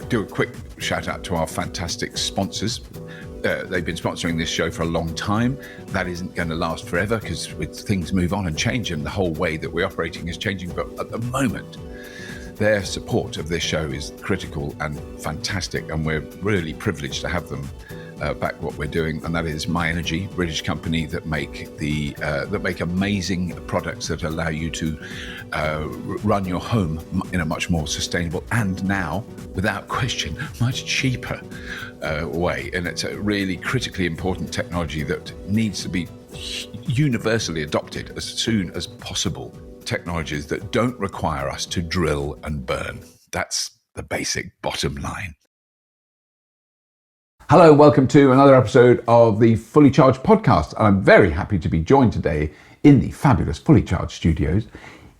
do a quick shout out to our fantastic sponsors. They've been sponsoring this show for a long time. That isn't going to last forever because things move on and change, and the whole way that we're operating is changing. But at the moment, their support of this show is critical and fantastic, and we're really privileged to have them back what we're doing, and that is My Energy, British company that make amazing products that allow you to run your home in a much more sustainable and now, without question, much cheaper way. And it's a really critically important technology that needs to be universally adopted as soon as possible. Technologies that don't require us to drill and burn. That's the basic bottom line. Hello and welcome to another episode of the Fully Charged podcast. I'm very happy to be joined today in the fabulous Fully Charged studios,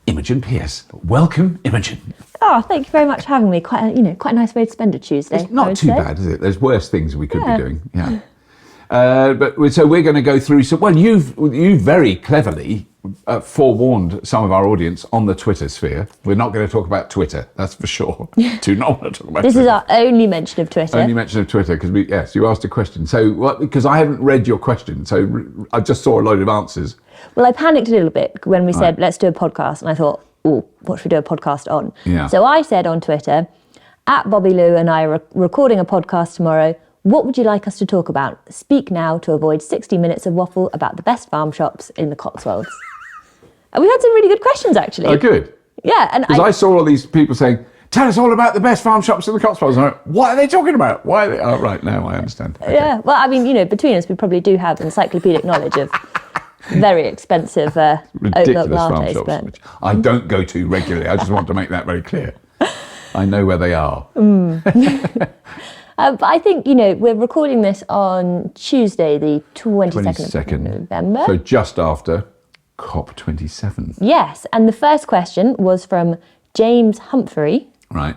Imogen Pierce. Welcome, Imogen. Oh, thank you very much for having me. Quite a nice way to spend a Tuesday. It's not too bad, is it? There's worse things we could be doing. Yeah. So we're going to go through some. Well, you very cleverly forewarned some of our audience on the Twitter sphere. We're not going to talk about Twitter, that's for sure. Do not want to talk about This Twitter. is our only mention of Twitter. Only mention of Twitter, because you asked a question. So, because I haven't read your question, so I just saw a load of answers. Well, I panicked a little bit when we said, let's do a podcast. And I thought, what should we do a podcast on? Yeah. So I said on Twitter, at Bobby Lou and I are recording a podcast tomorrow. What would you like us to talk about? Speak now to avoid 60 minutes of waffle about the best farm shops in the Cotswolds. And we had some really good questions, actually. Oh, good. Yeah. And Because I saw all these people saying, tell us all about the best farm shops in the Cotswolds. And I went, what are they talking about? Why are they? Oh, right, now I understand. Okay. Yeah, well, I mean, between us, we probably do have encyclopedic knowledge of very expensive oat milk Ridiculous farm lattes. shops, which I don't go to regularly. I just want to make that very clear. I know where they are. But I think, we're recording this on Tuesday, the 22nd of November. So just after COP27. Yes, and the first question was from James Humphrey, Right.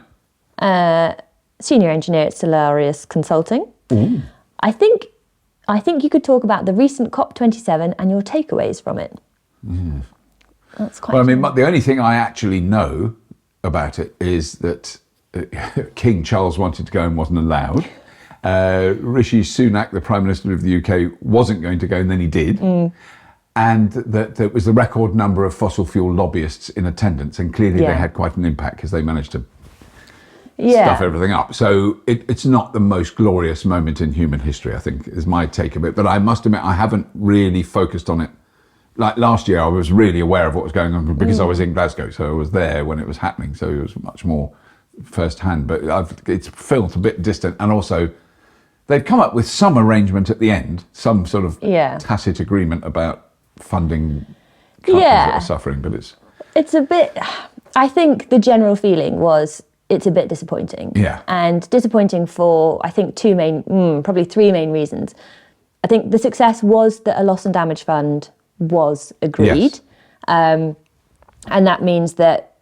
senior engineer at Solarius Consulting. Ooh. I think you could talk about the recent COP27 and your takeaways from it. Yeah. That's quite. Well, I mean, the only thing I actually know about it is that King Charles wanted to go and wasn't allowed. Rishi Sunak, the Prime Minister of the UK, wasn't going to go and then he did. And that there was the record number of fossil fuel lobbyists in attendance, and clearly they had quite an impact because they managed to stuff everything up. So it's not the most glorious moment in human history, I think, is my take of it. But I must admit, I haven't really focused on it. Like last year, I was really aware of what was going on because I was in Glasgow, so I was there when it was happening. So it was much more first-hand. But it's felt a bit distant. And also, they'd come up with some arrangement at the end, some sort of tacit agreement about funding countries that are suffering. But it's a bit. I think the general feeling was it's a bit disappointing. Yeah. And disappointing for, I think, probably three main reasons. I think the success was that a loss and damage fund was agreed. Yes. And that means that,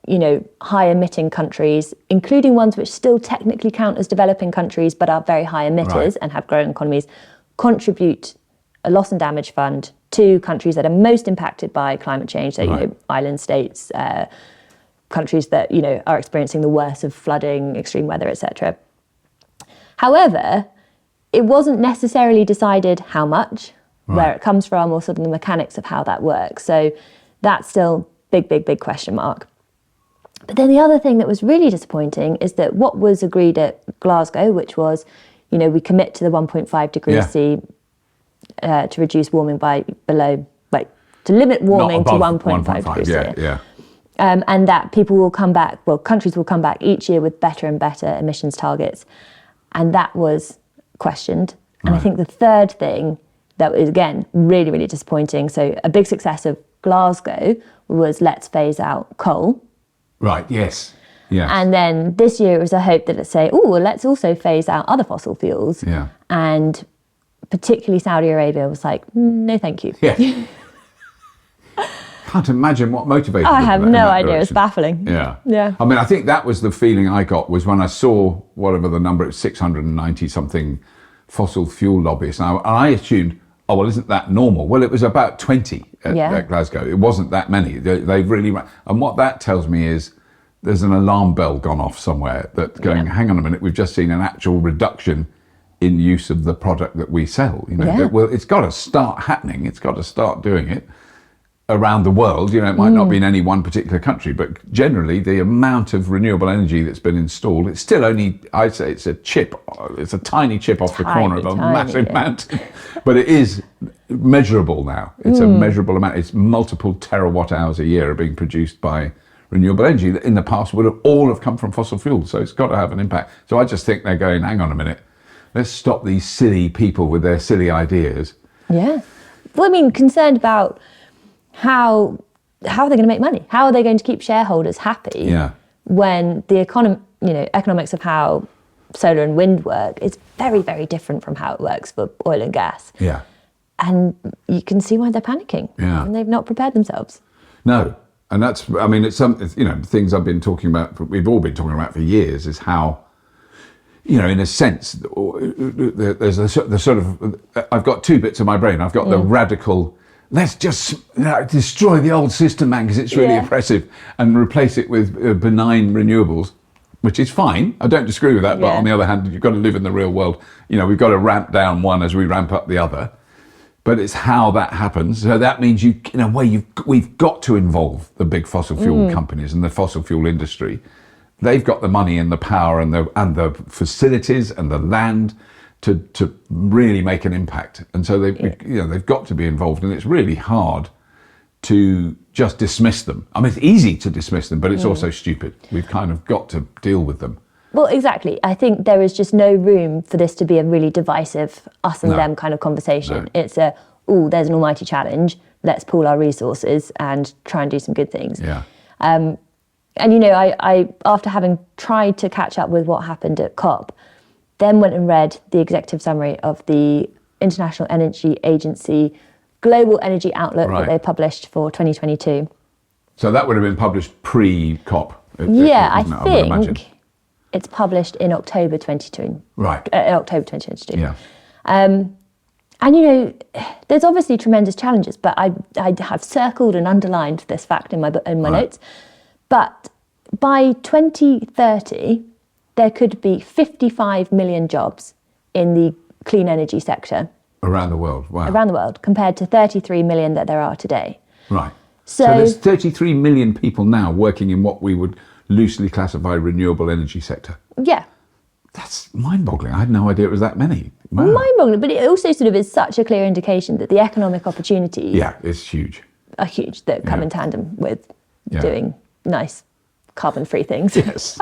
high emitting countries, including ones which still technically count as developing countries but are very high emitters and have growing economies, contribute a loss and damage fund to countries that are most impacted by climate change. So, island states, countries that, are experiencing the worst of flooding, extreme weather, etc. However, it wasn't necessarily decided how much, where it comes from, or sort of the mechanics of how that works. So that's still big question mark. But then the other thing that was really disappointing is that what was agreed at Glasgow, which was, we commit to the 1.5 degrees C to reduce warming by to limit warming to 1.5 degrees C. And that people will come back, countries will come back each year with better and better emissions targets. And that was questioned. And I think the third thing that was, again, really, really disappointing. So a big success of Glasgow was let's phase out coal. Right, yes. And then this year it was a hope that let's say, let's also phase out other fossil fuels. Yeah. And particularly Saudi Arabia was like, no, thank you. Yeah. Can't imagine what motivated them. I have no idea. Direction. It's baffling. Yeah. I mean, I think that was the feeling I got was when I saw whatever the number, 690 something fossil fuel lobbyists. And I assumed, isn't that normal? Well, it was about 20 at Glasgow. It wasn't that many. They've really, and what that tells me is there's an alarm bell gone off somewhere that's going, hang on a minute, we've just seen an actual reduction in use of the product that we sell. Well, it's got to start happening. It's got to start doing it around the world. It might not be in any one particular country, but generally the amount of renewable energy that's been installed, it's still only, I'd say it's a chip. It's a tiny chip off the corner of a massive mountain, but it is measurable now. It's a measurable amount. It's multiple terawatt hours a year are being produced by renewable energy that in the past would have all have come from fossil fuels. So it's got to have an impact. So I just think they're going, hang on a minute, let's stop these silly people with their silly ideas. Yeah. Well, I mean, concerned about how are they going to make money? How are they going to keep shareholders happy when the economics of how solar and wind work is very, very different from how it works for oil and gas. Yeah. And you can see why they're panicking. Yeah. And they've not prepared themselves. No. And that's, I mean, it's some, things I've been talking about, we've all been talking about for years, is how, in a sense, there's the sort of, I've got two bits of my brain. I've got the radical, let's just destroy the old system, man, because it's really oppressive, and replace it with benign renewables, which is fine. I don't disagree with that. But on the other hand, you've got to live in the real world. We've got to ramp down one as we ramp up the other. But it's how that happens. So that means in a way, we've got to involve the big fossil fuel companies and the fossil fuel industry. They've got the money and the power and the facilities and the land to really make an impact. And so they've got to be involved. And it's really hard to just dismiss them. I mean, it's easy to dismiss them, but it's also stupid. We've kind of got to deal with them. Well, exactly. I think there is just no room for this to be a really divisive us and them kind of conversation. No. It's there's an almighty challenge. Let's pool our resources and try and do some good things. Yeah. And, I after having tried to catch up with what happened at COP, then went and read the executive summary of the International Energy Agency Global Energy Outlook that they published for 2022. So that would have been published pre-COP. I think it's published in October 2022. Right. October 2022. Yeah. And there's obviously tremendous challenges, but I have circled and underlined this fact in my notes. But by 2030, there could be 55 million jobs in the clean energy sector. Around the world, wow. Around the world, compared to 33 million that there are today. Right. So there's 33 million people now working in what we would loosely classify renewable energy sector. Yeah. That's mind-boggling. I had no idea it was that many. Wow. Mind-boggling, but it also sort of is such a clear indication that the economic opportunities it's huge. Are huge, that come in tandem with doing nice carbon-free things. Yes.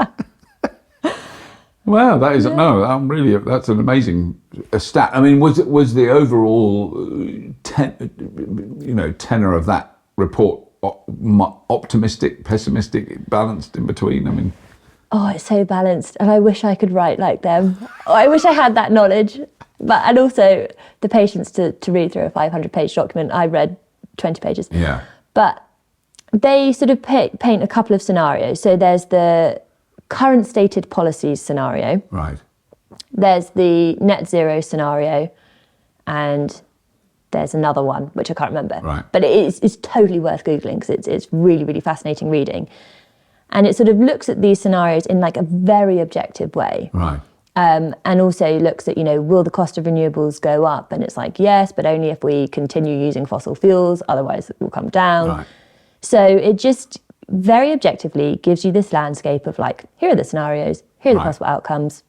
Well, that is that's an amazing stat. I mean, was the overall tenor of that report optimistic, pessimistic, balanced in between? I mean, it's so balanced, and I wish I could write like them. I wish I had that knowledge, and also the patience to read through a 500-page document. I read 20 pages. Yeah. But they sort of paint a couple of scenarios. So there's the current stated policies scenario. Right. There's the net zero scenario, and there's another one which I can't remember. Right. But it's totally worth Googling because it's really, really fascinating reading. And it sort of looks at these scenarios in like a very objective way. Right. And also looks at, will the cost of renewables go up? And it's like, yes, but only if we continue using fossil fuels, otherwise it will come down. Right. So it just very objectively gives you this landscape of like, here are the scenarios, here are the possible outcomes,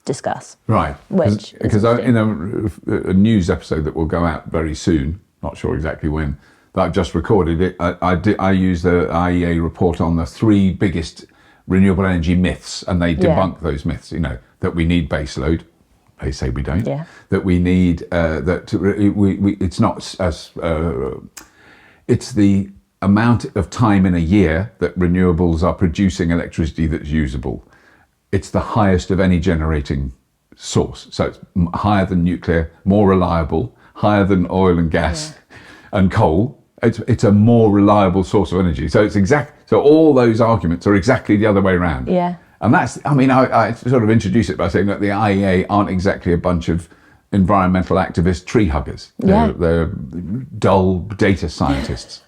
discuss. Right. Because in a news episode that will go out very soon, not sure exactly when, that I've just recorded it, I used the IEA report on the 3 biggest renewable energy myths, and they debunk those myths, that we need baseload. They say we don't. Yeah. That we need, it's not as, it's the amount of time in a year that renewables are producing electricity that's usable. It's the highest of any generating source. So it's higher than nuclear, more reliable, higher than oil and gas and coal. It's a more reliable source of energy. So so all those arguments are exactly the other way around. Yeah. And that's, I sort of introduce it by saying that the IEA aren't exactly a bunch of environmental activist tree huggers. They're dull data scientists.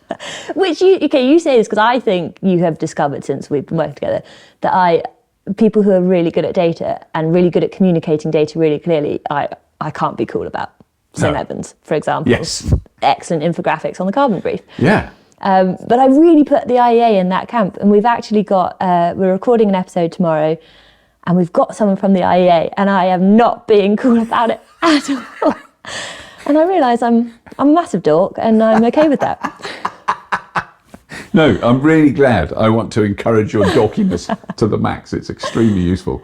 Which you say this because I think you have discovered since we've been working together that people who are really good at data and really good at communicating data really clearly, I can't be cool about. St Evans, for example. Yes. Excellent infographics on the carbon brief. Yeah. But I really put the IEA in that camp, and we've actually got, we're recording an episode tomorrow, and we've got someone from the IEA, and I am not being cool about it at all. And I realise I'm a massive dork, and I'm okay with that. No, I'm really glad. I want to encourage your dorkiness to the max. It's extremely useful.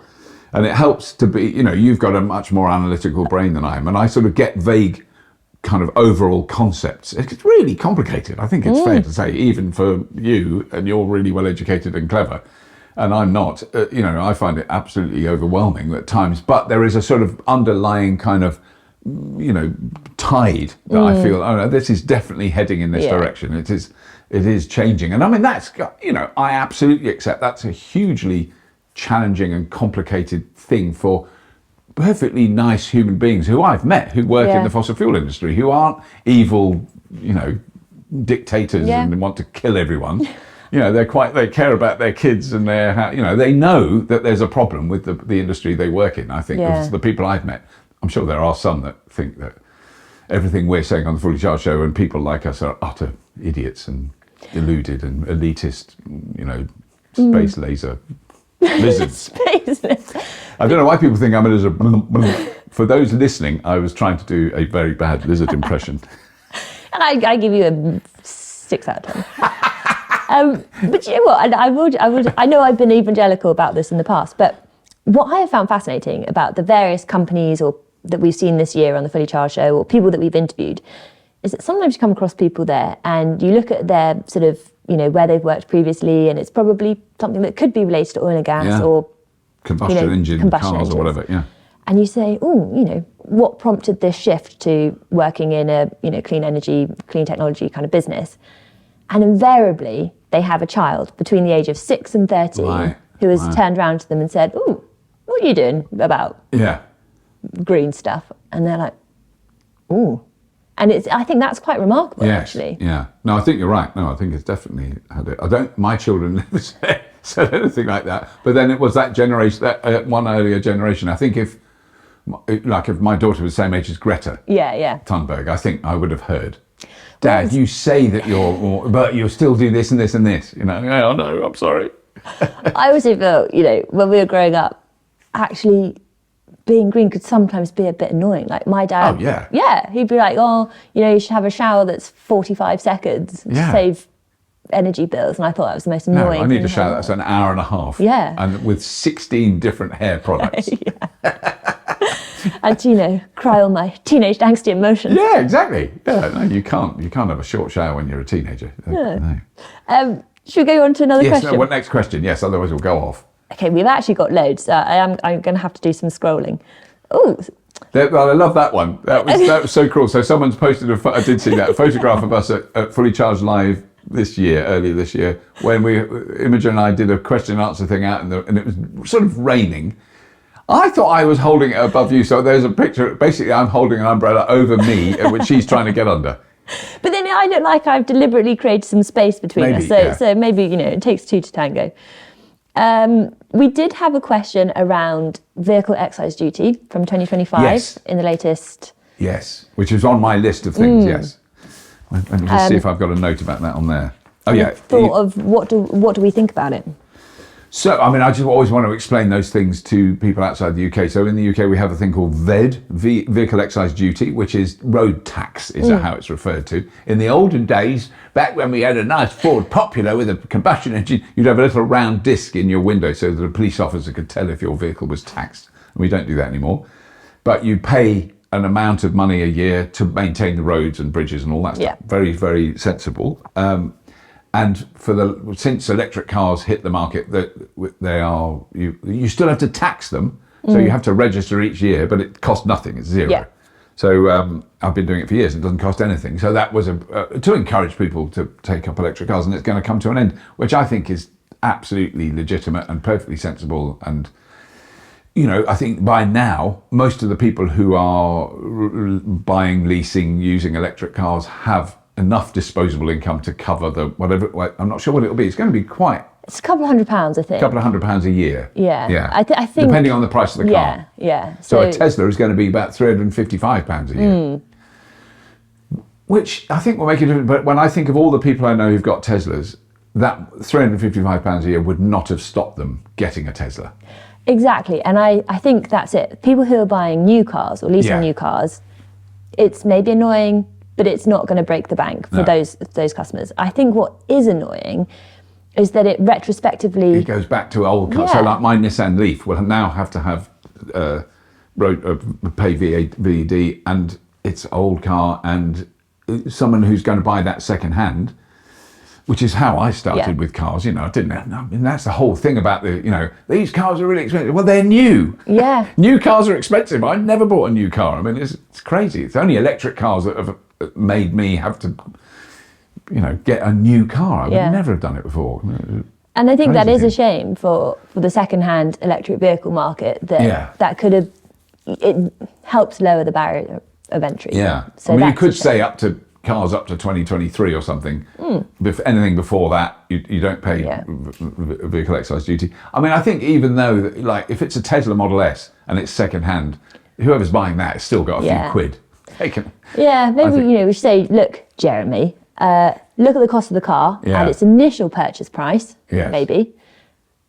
And it helps to be, you've got a much more analytical brain than I am, and I sort of get vague kind of overall concepts. It's really complicated. I think it's fair to say, even for you, and you're really well educated and clever, and I'm not, I find it absolutely overwhelming at times, but there is a sort of underlying kind of, tide that I feel, oh no, this is definitely heading in this direction. It is changing. And I mean, that's, I absolutely accept that's a hugely challenging and complicated thing for perfectly nice human beings who I've met who work in the fossil fuel industry, who aren't evil, dictators and want to kill everyone. They care about their kids and they know that there's a problem with the industry they work in. I think the people I've met, I'm sure there are some that think that everything we're saying on the Fully Charged show and people like us are utter idiots and deluded and elitist, space laser lizards. I don't know why people think I'm a lizard. For those listening, I was trying to do a very bad lizard impression. And I give you a 6 out of 10. But you know what? I know I've been evangelical about this in the past, but what I have found fascinating about the various companies that we've seen this year on the Fully Charged show, or people that we've interviewed, is that sometimes you come across people there and you look at their sort of, where they've worked previously, and it's probably something that could be related to oil and gas or combustion engine cars or whatever. Yeah. And you say, what prompted this shift to working in a clean energy, clean technology kind of business? And invariably, they have a child between the age of 6 and 13 who has turned around to them and said, what are you doing about green stuff? And they're like, ooh. And I think that's quite remarkable, actually. Yeah. No, I think you're right. No, I think it's definitely had it. My children never said anything like that. But then it was that generation, that one earlier generation. I think if my daughter was the same age as Greta Thunberg, I think I would have heard, Dad, you say that but you'll still do this and this and this. Oh no, I'm sorry. I also feel, when we were growing up, actually being green could sometimes be a bit annoying. Like my dad, he'd be like, you should have a shower that's 45 seconds to save energy bills. And I thought that was the most annoying thing. I need a shower that's an hour and a half. Yeah. And with 16 different hair products. And cry all my teenage angsty emotions. Yeah, exactly. Yeah, no, you can't have a short shower when you're a teenager. No. Should we go on to another question? Yes, next question. Yes, otherwise we'll go off. Okay, we've actually got loads. I'm going to have to do some scrolling. Oh, well, I love that one. That was so cool. So someone's posted I did see that, a photograph of us at Fully Charged Live earlier this year, when Imogen and I did a question and answer thing out, and it was sort of raining. I thought I was holding it above you, so there's a picture. Basically, I'm holding an umbrella over me, which she's trying to get under. But then I look like I've deliberately created some space between us. So maybe, it takes two to tango. We did have a question around vehicle excise duty from 2025 in the latest. Yes, which is on my list of things, yes. Let me just see if I've got a note about that on there. Oh, yeah. Thought of what do we think about it? So, I mean, I just always want to explain those things to people outside the UK. So in the UK, we have a thing called VED, Vehicle Excise Duty, which is road tax, is how it's referred to. In the olden days, back when we had a nice Ford Popular with a combustion engine, you'd have a little round disc in your window so that a police officer could tell if your vehicle was taxed. And we don't do that anymore. But you pay an amount of money a year to maintain the roads and bridges and all that stuff. Very, very sensible. And since electric cars hit the market, you still have to tax them, so you have to register each year, but it costs nothing; it's zero. Yeah. So I've been doing it for years; it doesn't cost anything. So that was to encourage people to take up electric cars, and it's going to come to an end, which I think is absolutely legitimate and perfectly sensible. And I think by now most of the people who are buying, leasing, using electric cars have enough disposable income to cover the whatever. I'm not sure what it'll be. It's going to be quite. It's a couple of £100, I think. A couple of £100 a year. Yeah. Yeah. I think depending on the price of the car. Yeah. Yeah. So a Tesla is going to be about £355 a year. Which I think will make a difference. But when I think of all the people I know who've got Teslas, that £355 a year would not have stopped them getting a Tesla. Exactly. And I think that's it. People who are buying new cars or leasing new cars, it's maybe annoying, but it's not going to break the bank for those customers. I think what is annoying is that it retrospectively... It goes back to old cars. So like my Nissan Leaf will now have to have pay VD, and it's old car, and someone who's going to buy that second hand, which is how I started with cars, I didn't have, I mean, that's the whole thing about these cars are really expensive. Well, they're new. Yeah. New cars are expensive. I never bought a new car. I mean, it's crazy. It's only electric cars that have made me have to, get a new car. I would never have done it before. And I think that is a shame for the second-hand electric vehicle market, that could have, it helps lower the barrier of entry. Yeah. So I mean, you could say cars up to 2023 or something. Anything before that, you don't pay vehicle excise duty. I mean, I think even though, if it's a Tesla Model S and it's second-hand, whoever's buying that has still got a few quid. Maybe, we should say, look, Jeremy, look at the cost of the car and its initial purchase price, maybe,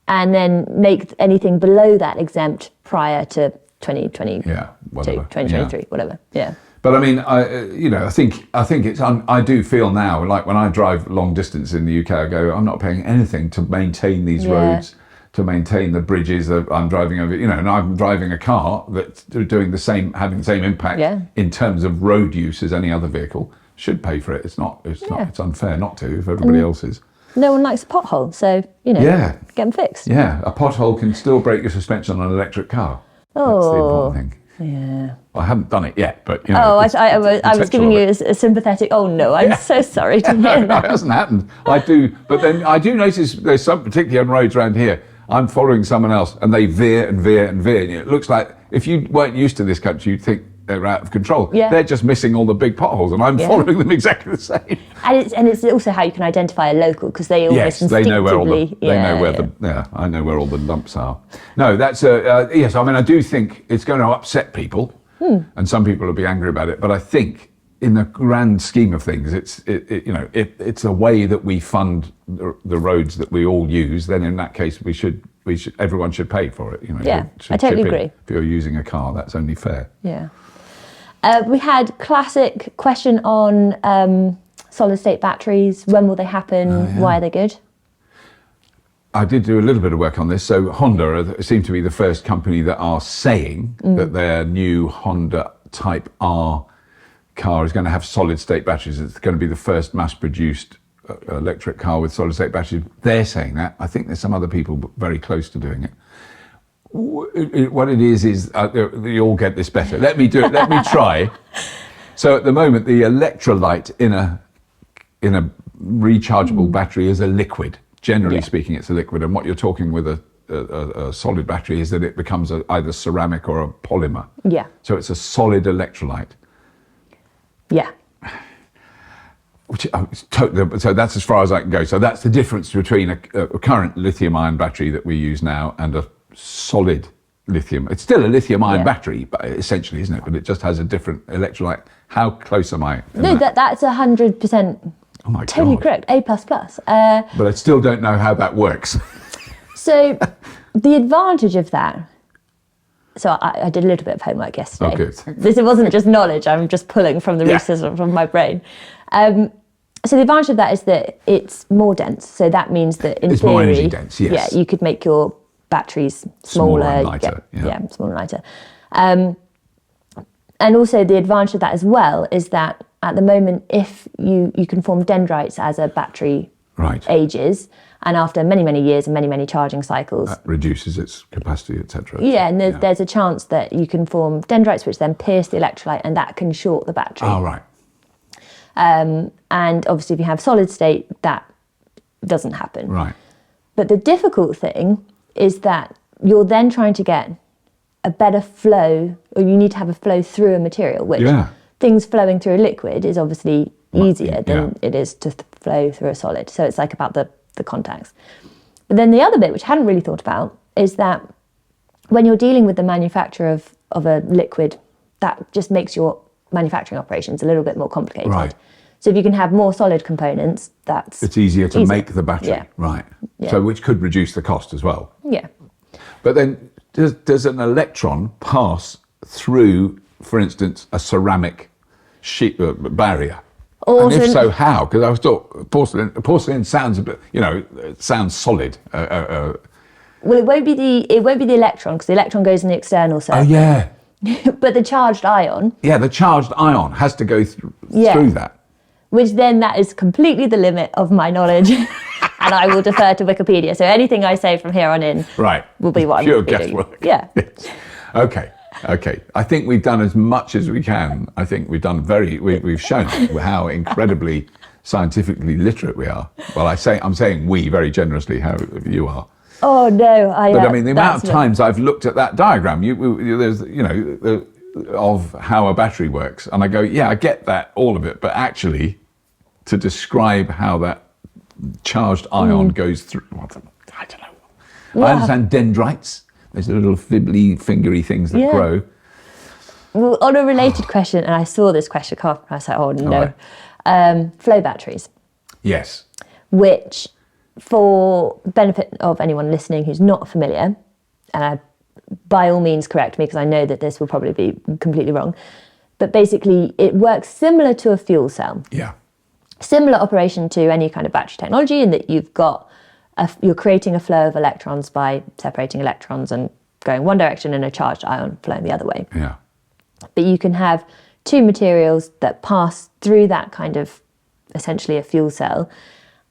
and then make anything below that exempt prior to 2020, 2023, whatever. Yeah. But I mean, I think it's. I do feel now, like when I drive long distance in the UK, I go, I'm not paying anything to maintain these roads, to maintain the bridges that I'm driving over. And I'm driving a car that's doing the same, having the same impact in terms of road use as any other vehicle. Should pay for it. It's not. It's unfair not to if everybody else is. No one likes a pothole, so get them fixed. Yeah, a pothole can still break your suspension on an electric car. That's the important thing. Yeah. Well, I haven't done it yet, but I was giving you a sympathetic. Oh no, I'm so sorry to hear that. It hasn't happened. I do, but then I do notice there's some, particularly on roads around here, I'm following someone else, and they veer and veer and veer. And it looks like if you weren't used to this country, you'd think they're out of control. Yeah. They're just missing all the big potholes, and I'm following them exactly the same. And it's also how you can identify a local, because they almost instinctively... they know where all the I know where all the lumps are. No, that's yes. I mean, I do think it's going to upset people, and some people will be angry about it. But I think, in the grand scheme of things, it's a way that we fund the roads that we all use. Then in that case, everyone should pay for it. I totally agree. If you're using a car, that's only fair. Yeah. We had classic question on solid state batteries. When will they happen? Why are they good? I did do a little bit of work on this. So Honda seem to be the first company that are saying that their new Honda Type R car is going to have solid state batteries. It's going to be the first mass produced electric car with solid state batteries. They're saying that. I think there's some other people very close to doing it. What it is you all get this better. Let me do it. Let me try. So at the moment, the electrolyte in a rechargeable battery is a liquid. Generally speaking, it's a liquid. And what you're talking with a solid battery is that it becomes either ceramic or a polymer. Yeah. So it's a solid electrolyte. Yeah. So that's as far as I can go. So that's the difference between a current lithium-ion battery that we use now and a solid lithium. It's still a lithium-ion battery, but essentially, isn't it? But it just has a different electrolyte. How close am I? No, that's 100%. Oh my totally God. Correct. A++. But I still don't know how that works. So the advantage of that. So I did a little bit of homework yesterday. Oh, good. It wasn't just knowledge. I'm just pulling from the research from my brain. So the advantage of that is that it's more dense. So that means that in it's theory, more energy dense. Yes. Yeah, you could make your batteries smaller and lighter. Smaller and lighter. And also the advantage of that as well is that at the moment, if you can form dendrites as a battery ages, and after many, many years and many, many charging cycles, that reduces its capacity, etc. Yeah, and there's a chance that you can form dendrites which then pierce the electrolyte, and that can short the battery. Oh, right. And obviously, if you have solid state, that doesn't happen. Right. But the difficult thing is that you're then trying to get a better flow, or you need to have a flow through a material, which things flowing through a liquid is obviously easier than it is to flow through a solid. So it's like about the contacts. But then the other bit, which I hadn't really thought about, is that when you're dealing with the manufacture of a liquid, that just makes your manufacturing operations a little bit more complicated. Right. So if you can have more solid components, it's easier to make the battery. Yeah. Right. Yeah. So which could reduce the cost as well. Yeah. But then does an electron pass through, for instance, a ceramic sheet barrier? And if so, how? Because I was thought porcelain sounds a bit, it sounds solid. Well, it won't be the electron, because the electron goes in the external Oh circuit. yeah. But the charged ion. Yeah, the charged ion has to go through that. Which then that is completely the limit of my knowledge. And I will defer to Wikipedia. So anything I say from here on in will be what pure I'm reading. guesswork. Yeah. Okay. I think we've done as much as we can. I think we've done we've shown how incredibly scientifically literate we are. Well, I'm saying we very generously, how you are. Oh no! But I mean, the amount of times I've looked at that diagram, there's of how a battery works, and I go, yeah, I get that, all of it, but actually, to describe how that charged ion goes through, I don't know. Yeah. I understand dendrites. There's little fibbly, fingery things that grow. Well, on a related question, and I saw this question come up, and I was like, oh no, flow batteries. Yes. Which, for benefit of anyone listening who's not familiar, and by all means correct me because I know that this will probably be completely wrong, but basically it works similar to a fuel cell. Yeah. Similar operation to any kind of battery technology, in that you're creating a flow of electrons by separating electrons and going one direction and a charged ion flowing the other way. Yeah. But you can have two materials that pass through that kind of essentially a fuel cell,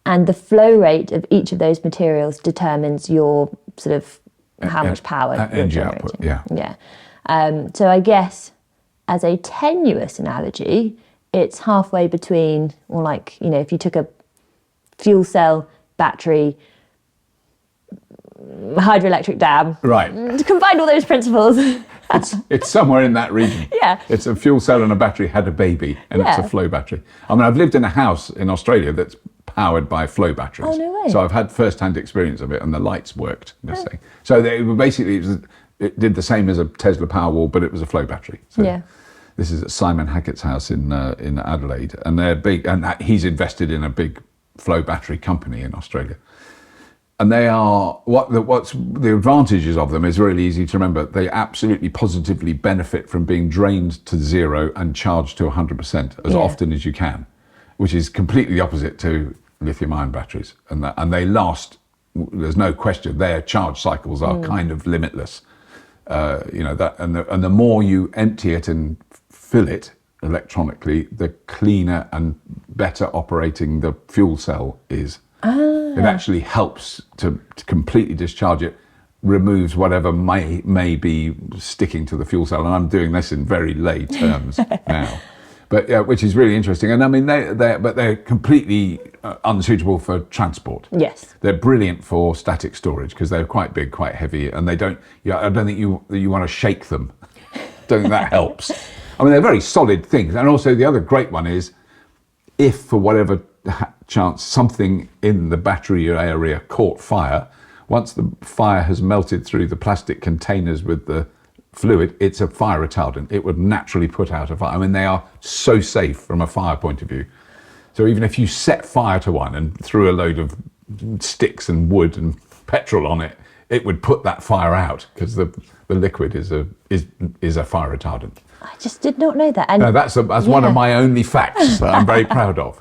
and the flow rate of each of those materials determines your sort of how much power you're energy generating. output. Yeah. Yeah. So I guess as a tenuous analogy, it's halfway between, or like, if you took a fuel cell, battery, hydroelectric dam, right, combine all those principles. It's somewhere in that region. Yeah. It's a fuel cell and a battery had a baby, and it's a flow battery. I mean, I've lived in a house in Australia that's powered by flow batteries. Oh, no way. So I've had first-hand experience of it, and the lights worked. Just saying. So it did the same as a Tesla Powerwall, but it was a flow battery. So this is at Simon Hackett's house in Adelaide, and they're big, and he's invested in a big flow battery company in Australia. And they are, what's the advantages of them is really easy to remember. They absolutely positively benefit from being drained to zero and charged to 100% as often as you can, which is completely the opposite to lithium-ion batteries. And they last, there's no question, their charge cycles are kind of limitless. And the more you empty it and fill it electronically, the cleaner and better operating the fuel cell is. It actually helps to completely discharge it, removes whatever may be sticking to the fuel cell. And I'm doing this in very lay terms now, but which is really interesting. And I mean, they're completely unsuitable for transport. Yes, they're brilliant for static storage because they're quite big, quite heavy, and they don't. I don't think you want to shake them. Don't think that helps. I mean, they're very solid things. And also the other great one is, if for whatever chance something in the battery area caught fire, once the fire has melted through the plastic containers with the fluid, it's a fire retardant. It would naturally put out a fire. I mean, they are so safe from a fire point of view. So even if you set fire to one and threw a load of sticks and wood and petrol on it, it would put that fire out because the liquid is a fire retardant. I just did not know that. And no, that's one of my only facts that I'm very proud of.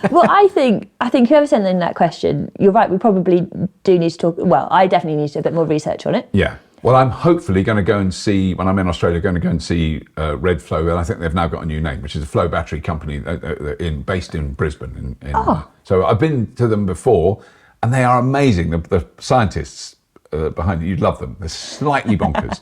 Well, I think whoever sent in that question, you're right. We probably do need to talk. Well, I definitely need to do a bit more research on it. Yeah. Well, I'm hopefully going to go and see, when I'm in Australia, going to go and see Red Flow, and I think they've now got a new name, which is a flow battery company based in Brisbane. So I've been to them before, and they are amazing. The scientists behind it, you'd love them. They're slightly bonkers,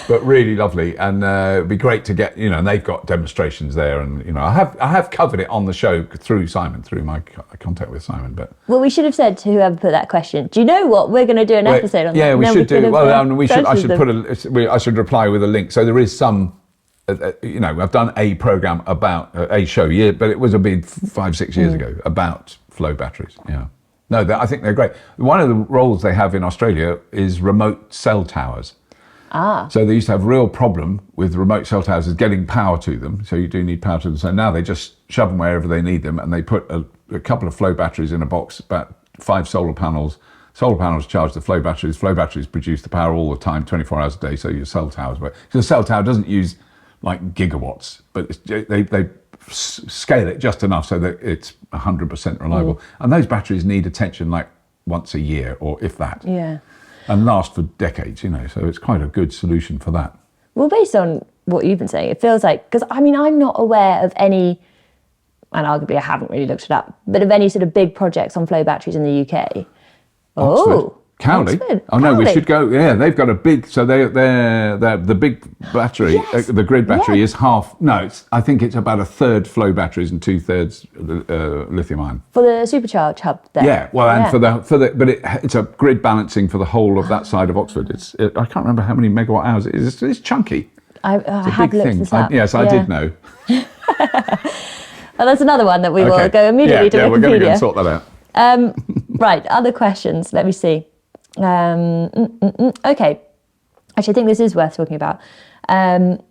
but really lovely, and it'd be great to get, and they've got demonstrations there, and I have covered it on the show through Simon, through my contact with Simon. But well, we should have said to whoever put that question, do you know what, we're going to do an episode on that. Yeah, we should do. Well, we should. I should reply with a link. So there is some I've done a program about a show, but it was a big 5-6 years ago about flow batteries. Yeah. No, I think they're great. One of the roles they have in Australia is remote cell towers. So they used to have a real problem with remote cell towers is getting power to them. So you do need power to them. So now they just shove them wherever they need them, and they put a couple of flow batteries in a box, about 5 solar panels. Solar panels charge the flow batteries. Flow batteries produce the power all the time, 24 hours a day. So your cell towers work. So the cell tower doesn't use like gigawatts, but they scale it just enough so that it's 100% reliable. And those batteries need attention like once a year, or if that. Yeah. And last for decades, so it's quite a good solution for that. Well, based on what you've been saying, it feels like, because I'm not aware of any, and arguably I haven't really looked it up, but of any sort of big projects on flow batteries in the UK. Oxford. Cowley. Oxford. Oh no, we Cowley. should go. Yeah, they've got a big. So they're the big battery. Yes. The grid battery Yeah. is half. No, I think it's about a third flow batteries and 2/3 lithium ion. For the supercharge hub there. Yeah, well, and for the but it's a grid balancing for the whole of that side of Oxford. I can't remember how many megawatt hours it is. It's chunky. I It's a have big looked thing. this up. I did know. Well, that's another one that we will go immediately to Yeah, we're going to go Wikipedia. and sort that out. Right, other questions. Let me see. Okay. Actually, I think this is worth talking about. Had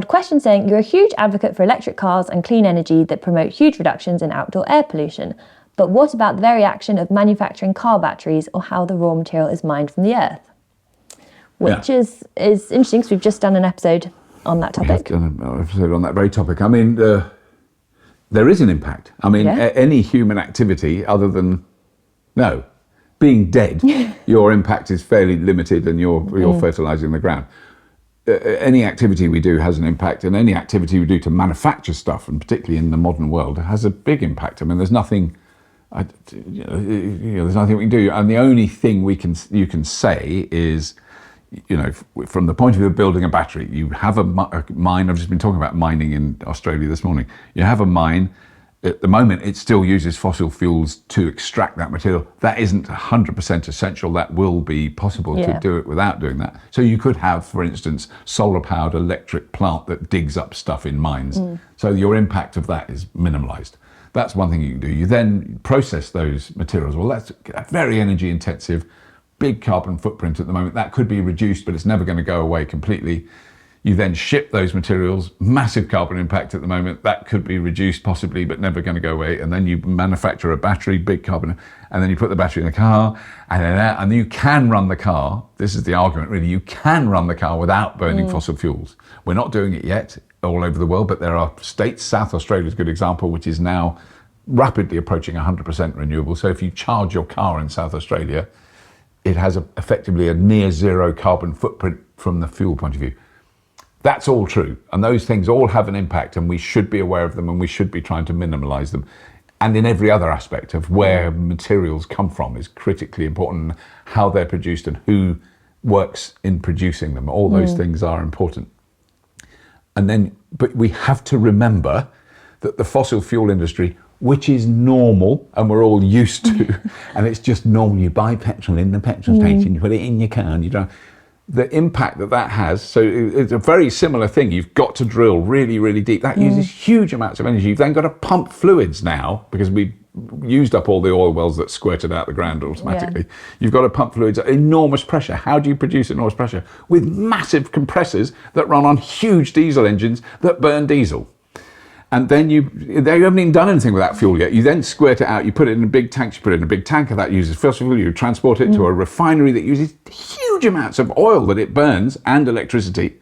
a question saying, you're a huge advocate for electric cars and clean energy that promote huge reductions in outdoor air pollution. But what about the very action of manufacturing car batteries or how the raw material is mined from the earth? Which is interesting because we've just done an episode on that topic. We've done an episode on that very topic. I mean, there is an impact. I mean, any human activity other than, being dead, your impact is fairly limited and you're fertilising the ground. Any activity we do has an impact, and any activity we do to manufacture stuff, and particularly in the modern world, has a big impact. I mean, there's nothing, there's nothing we can do. And the only thing you can say is, from the point of view of building a battery, you have a mine. I've just been talking about mining in Australia this morning. You have a mine. At the moment, it still uses fossil fuels to extract that material. That isn't 100% essential. That will be possible to do it without doing that. So you could have, for instance, solar-powered electric plant that digs up stuff in mines. So your impact of that is minimalised. That's one thing you can do. You then process those materials. Well, that's very energy intensive, big carbon footprint at the moment. That could be reduced, but it's never going to go away completely. You then ship those materials, massive carbon impact at the moment. That could be reduced possibly, but never going to go away. And then you manufacture a battery, big carbon, and then you put the battery in the car, and you can run the car. This is the argument, really. You can run the car without burning fossil fuels. We're not doing it yet all over the world, but there are states, South Australia is a good example, which is now rapidly approaching 100% renewable. So if you charge your car in South Australia, it has effectively a near zero carbon footprint from the fuel point of view. That's all true. And those things all have an impact, and we should be aware of them, and we should be trying to minimise them. And in every other aspect of where materials come from is critically important, and how they're produced and who works in producing them. All those things are important. And then, but we have to remember that the fossil fuel industry, which is normal and we're all used to, and it's just normal. You buy petrol in the petrol station, you put it in your car and you drive. The impact that has, so it's a very similar thing. You've got to drill really, really deep. That uses huge amounts of energy. You've then got to pump fluids now, because we used up all the oil wells that squirted out the ground automatically. You've got to pump fluids at enormous pressure. How do you produce enormous pressure? With massive compressors that run on huge diesel engines that burn diesel. And then they haven't even done anything with that fuel yet. You then squirt it out, you put it in a big tank, you put it in a big tanker that uses fossil fuel, you transport it to a refinery that uses huge amounts of oil that it burns and electricity.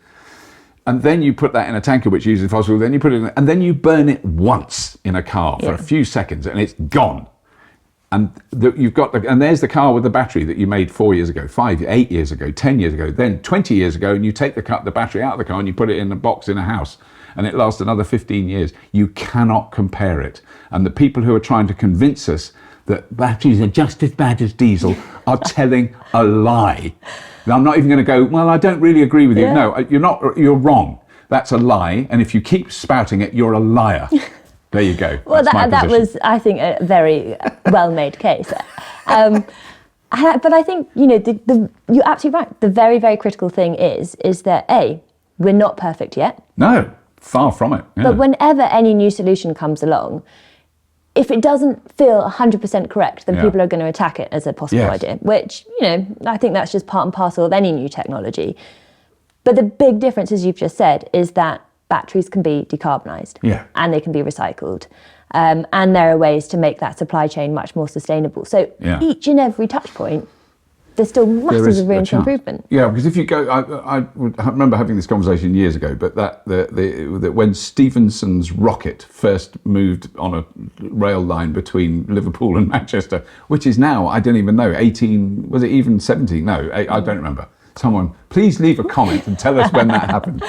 And then you put that in a tanker which uses fossil fuel, then you put it in, and then you burn it once in a car for a few seconds and it's gone. And and there's the car with the battery that you made 4 years ago, 8 years ago, 10 years ago, then 20 years ago, and you take the battery out of the car and you put it in a box in a house. And it lasts another 15 years. You cannot compare it. And the people who are trying to convince us that batteries are just as bad as diesel are telling a lie. Now, I'm not even going to go, well, I don't really agree with you. No, you're wrong. That's a lie. And if you keep spouting it, you're a liar. There you go. Well, that was, I think, a very well-made case. But I think, you're absolutely right. The very, very critical thing is that, A, We're not perfect yet. No, far from it. Yeah. But whenever any new solution comes along, if it doesn't feel 100% correct, then people are going to attack it as a possible idea, which, I think that's just part and parcel of any new technology. But the big difference, as you've just said, is that batteries can be decarbonised and they can be recycled. And there are ways to make that supply chain much more sustainable. So each and every touch point, there's still massive room for improvement. Yeah, because if you go, I remember having this conversation years ago, but that when Stephenson's rocket first moved on a rail line between Liverpool and Manchester, which is now, I don't even know, 18, was it even 17? No, I don't remember. Someone, please leave a comment and tell us when that happened.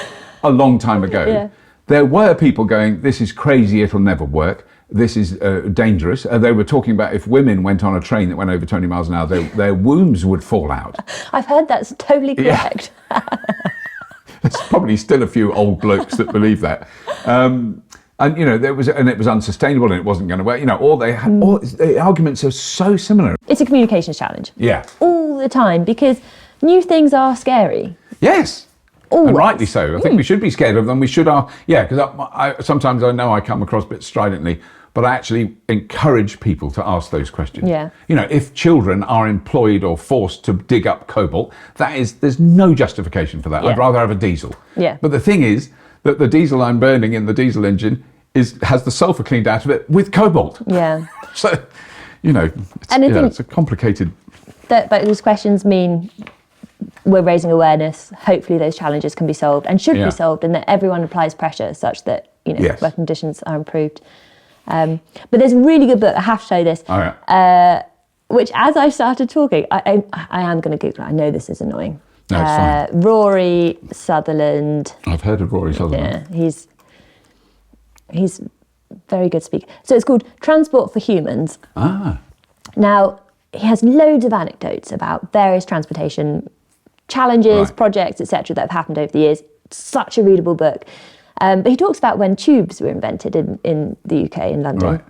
A long time ago. Yeah. There were people going, this is crazy, it'll never work. This is dangerous. They were talking about if women went on a train that went over 20 miles an hour, their wombs would fall out. I've heard that's totally correct. Yeah. There's probably still a few old blokes that believe that. And it was unsustainable and it wasn't going to work. All the arguments are so similar. It's a communications challenge. Yeah. All the time, because new things are scary. Yes. Always. And rightly so. I think we should be scared of them. We should, because I sometimes I know I come across a bit stridently, but I actually encourage people to ask those questions. Yeah. If children are employed or forced to dig up cobalt, there's no justification for that. Yeah. I'd rather have a diesel. Yeah. But the thing is that the diesel I'm burning in the diesel engine has the sulfur cleaned out of it with cobalt. Yeah. So, it's a complicated. But those questions mean we're raising awareness. Hopefully those challenges can be solved and should be solved, and that everyone applies pressure such that work conditions are improved. But there's a really good book, I have to show this, which as I started talking, I am going to Google it. I know this is annoying. No, it's fine. Rory Sutherland. I've heard of Rory Sutherland. Yeah, he's very good speaker. So it's called Transport for Humans. Now, he has loads of anecdotes about various transportation challenges, projects, etc. that have happened over the years. Such a readable book. But he talks about when tubes were invented in the UK, in London.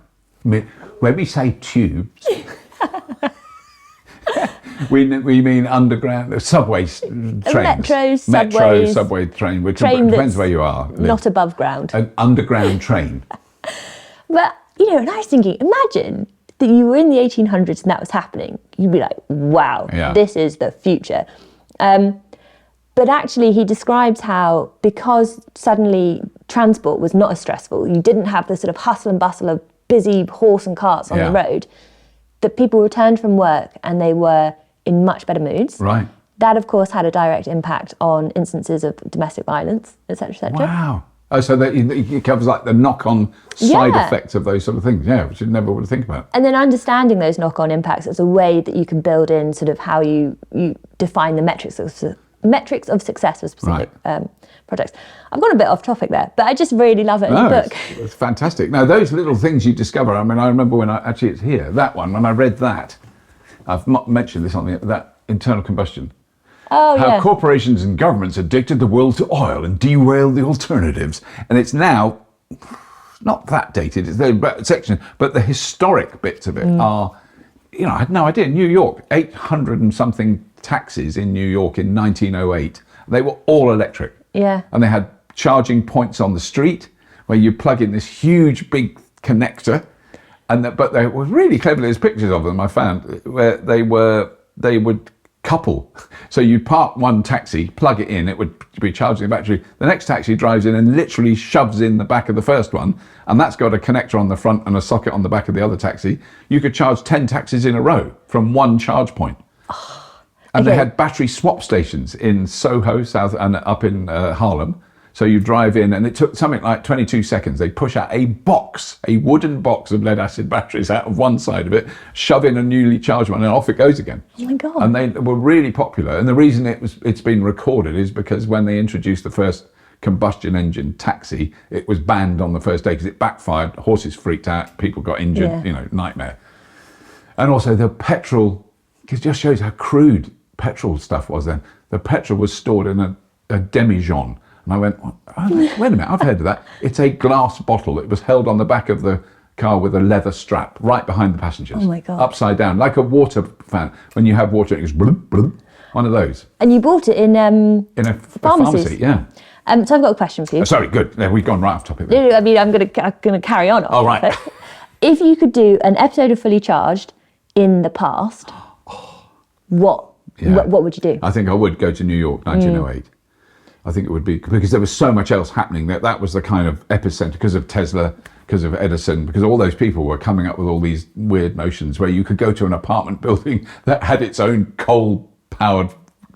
Right. When we say tubes, we mean underground subway trains. Metros, subway train, which depends where you are. Not above ground. An underground train. But, and I was thinking, imagine that you were in the 1800s and that was happening. You'd be like, wow, this is the future. But actually he describes how, because suddenly transport was not as stressful, you didn't have the sort of hustle and bustle of busy horse and carts on the road, that people returned from work and they were in much better moods. Right. That, of course, had a direct impact on instances of domestic violence, etc., etc. Wow. Oh, so that it covers like the knock-on side effects of those sort of things, which you never would think about. And then understanding those knock-on impacts as a way that you can build in sort of how you define the metrics of success for specific projects. I've gone a bit off topic there, but I just really love it in the book. It's fantastic. Now, those little things you discover, I remember when it's here, that one, when I read that, I've mentioned this on that internal combustion. How corporations and governments addicted the world to oil and derailed the alternatives. And it's now not that dated, it's the section, but the historic bits of it are, I had no idea. New York, 800 and something taxis in New York in 1908. They were all electric. Yeah. And they had charging points on the street where you plug in this huge big connector. But they were really clever. There's pictures of them I found where they would couple. So you'd park one taxi, plug it in, it would be charging the battery. The next taxi drives in and literally shoves in the back of the first one, and that's got a connector on the front and a socket on the back of the other taxi. You could charge 10 taxis in a row from one charge point. And they had battery swap stations in Soho, South, and up in Harlem. So you drive in, and it took something like 22 seconds. They push out a wooden box of lead acid batteries out of one side of it, shove in a newly charged one, and off it goes again. Oh my God. And they were really popular. And the reason it's been recorded is because when they introduced the first combustion engine taxi, it was banned on the first day because it backfired. Horses freaked out, people got injured, nightmare. And also the petrol, it just shows how crude petrol stuff was then. The petrol was stored in a demijohn. And I went, wait a minute, I've heard of that. It's a glass bottle. It was held on the back of the car with a leather strap right behind the passengers. Oh my God. Upside down, like a water fan. When you have water, it goes bloop, bloop. One of those. And you bought it in a pharmacy, yeah. So I've got a question for you. Sorry, good. No, we've gone right off topic. No, I mean, I'm gonna carry on. Oh, right. If you could do an episode of Fully Charged in the past, what would you do? I think I would go to New York, 1908. I think it would be, because there was so much else happening. That was the kind of epicenter, because of Tesla, because of Edison, because all those people were coming up with all these weird notions where you could go to an apartment building that had its own coal-powered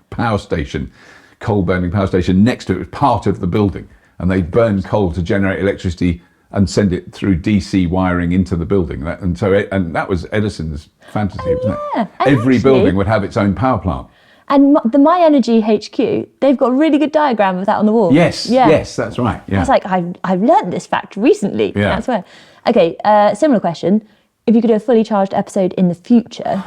power station, coal-burning power station next to it. It was part of the building, and they burned coal to generate electricity and send it through DC wiring into the building. And that was Edison's fantasy, wasn't it? Every building would have its own power plant. And the My Energy HQ, they've got a really good diagram of that on the wall. Yes, yes, that's right. Yeah. I was like, I've learned this fact recently. Yeah. That's where. Okay, similar question. If you could do a Fully Charged episode in the future,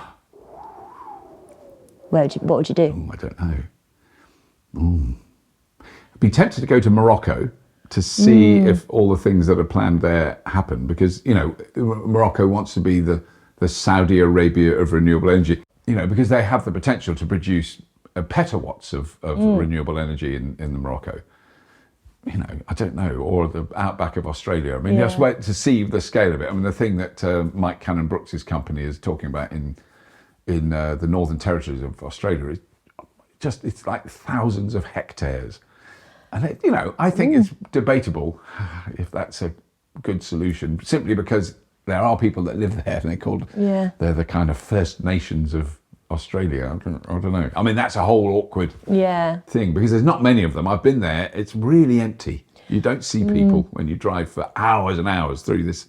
what would you do? Oh, I don't know. I'd be tempted to go to Morocco to see if all the things that are planned there happen, because, you know, Morocco wants to be the Saudi Arabia of renewable energy. You know, because they have the potential to produce petawatts of renewable energy in Morocco. You know, I don't know, or the outback of Australia. I mean, just wait to see the scale of it. I mean, the thing that Mike Cannon-Brooks's company is talking about in the Northern Territories of Australia is just, it's like thousands of hectares. And, you know, I think it's debatable if that's a good solution, simply because there are people that live there, and they're the kind of First Nations of Australia. I don't know. I mean, that's a whole awkward thing, because there's not many of them. I've been there. It's really empty. You don't see people when you drive for hours and hours through this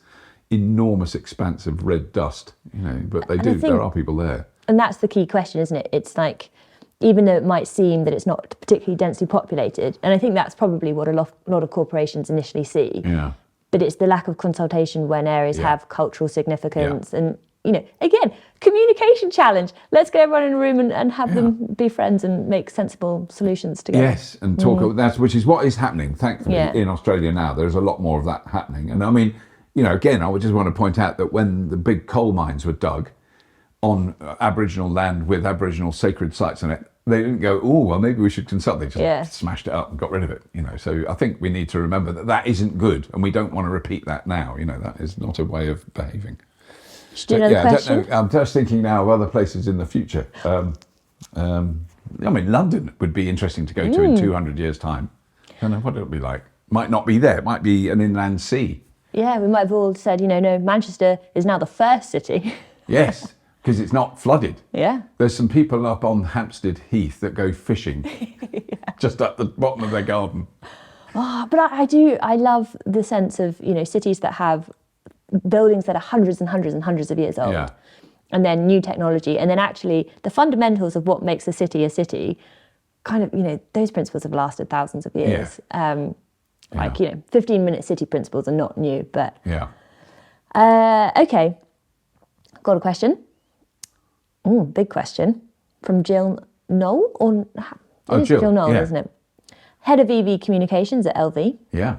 enormous expanse of red dust, you know, but they do. There are people there. And that's the key question, isn't it? It's like, even though it might seem that it's not particularly densely populated, and I think that's probably what a lot of corporations initially see. Yeah. But it's the lack of consultation when areas have cultural significance. And, you know, again, communication challenge. Let's get everyone in a room and have them be friends and make sensible solutions together. Yes, and talk. Which is what is happening, thankfully, in Australia now. There's a lot more of that happening. And I mean, you know, again, I would just want to point out that when the big coal mines were dug on Aboriginal land with Aboriginal sacred sites in it, they didn't go, oh, well, maybe we should consult. They just smashed it up and got rid of it, you know. So I think we need to remember that isn't good, and we don't want to repeat that now. You know, that is not a way of behaving. Do you know the question? I don't know. I'm just thinking now of other places in the future. I mean, London would be interesting to go to in 200 years' time. I don't know what it'll be like. Might not be there. It might be an inland sea. Yeah, we might have all said, you know, no, Manchester is now the first city. Yes. Because it's not flooded. Yeah. There's some people up on Hampstead Heath that go fishing just at the bottom of their garden. Oh, but I love the sense of, you know, cities that have buildings that are hundreds and hundreds and hundreds of years old. Yeah. And then new technology. And then actually the fundamentals of what makes a city, kind of, you know, those principles have lasted thousands of years. Yeah. Like, you know, 15-minute city principles are not new, but... Yeah. Okay. Got a question. Oh, big question from Jill Knoll. Jill Knoll, isn't it? Head of EV Communications at LV. Yeah.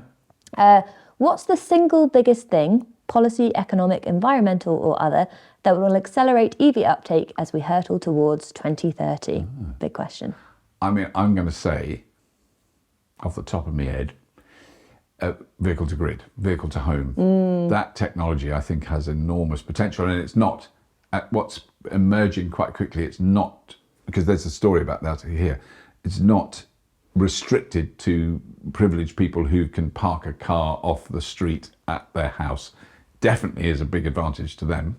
What's the single biggest thing, policy, economic, environmental or other, that will accelerate EV uptake as we hurtle towards 2030? Big question. I mean, I'm going to say, off the top of my head, vehicle to grid, vehicle to home. That technology, I think, has enormous potential, and it's not... what's emerging quite quickly, it's not, because there's a story about that here, it's not restricted to privileged people who can park a car off the street at their house. Definitely is a big advantage to them.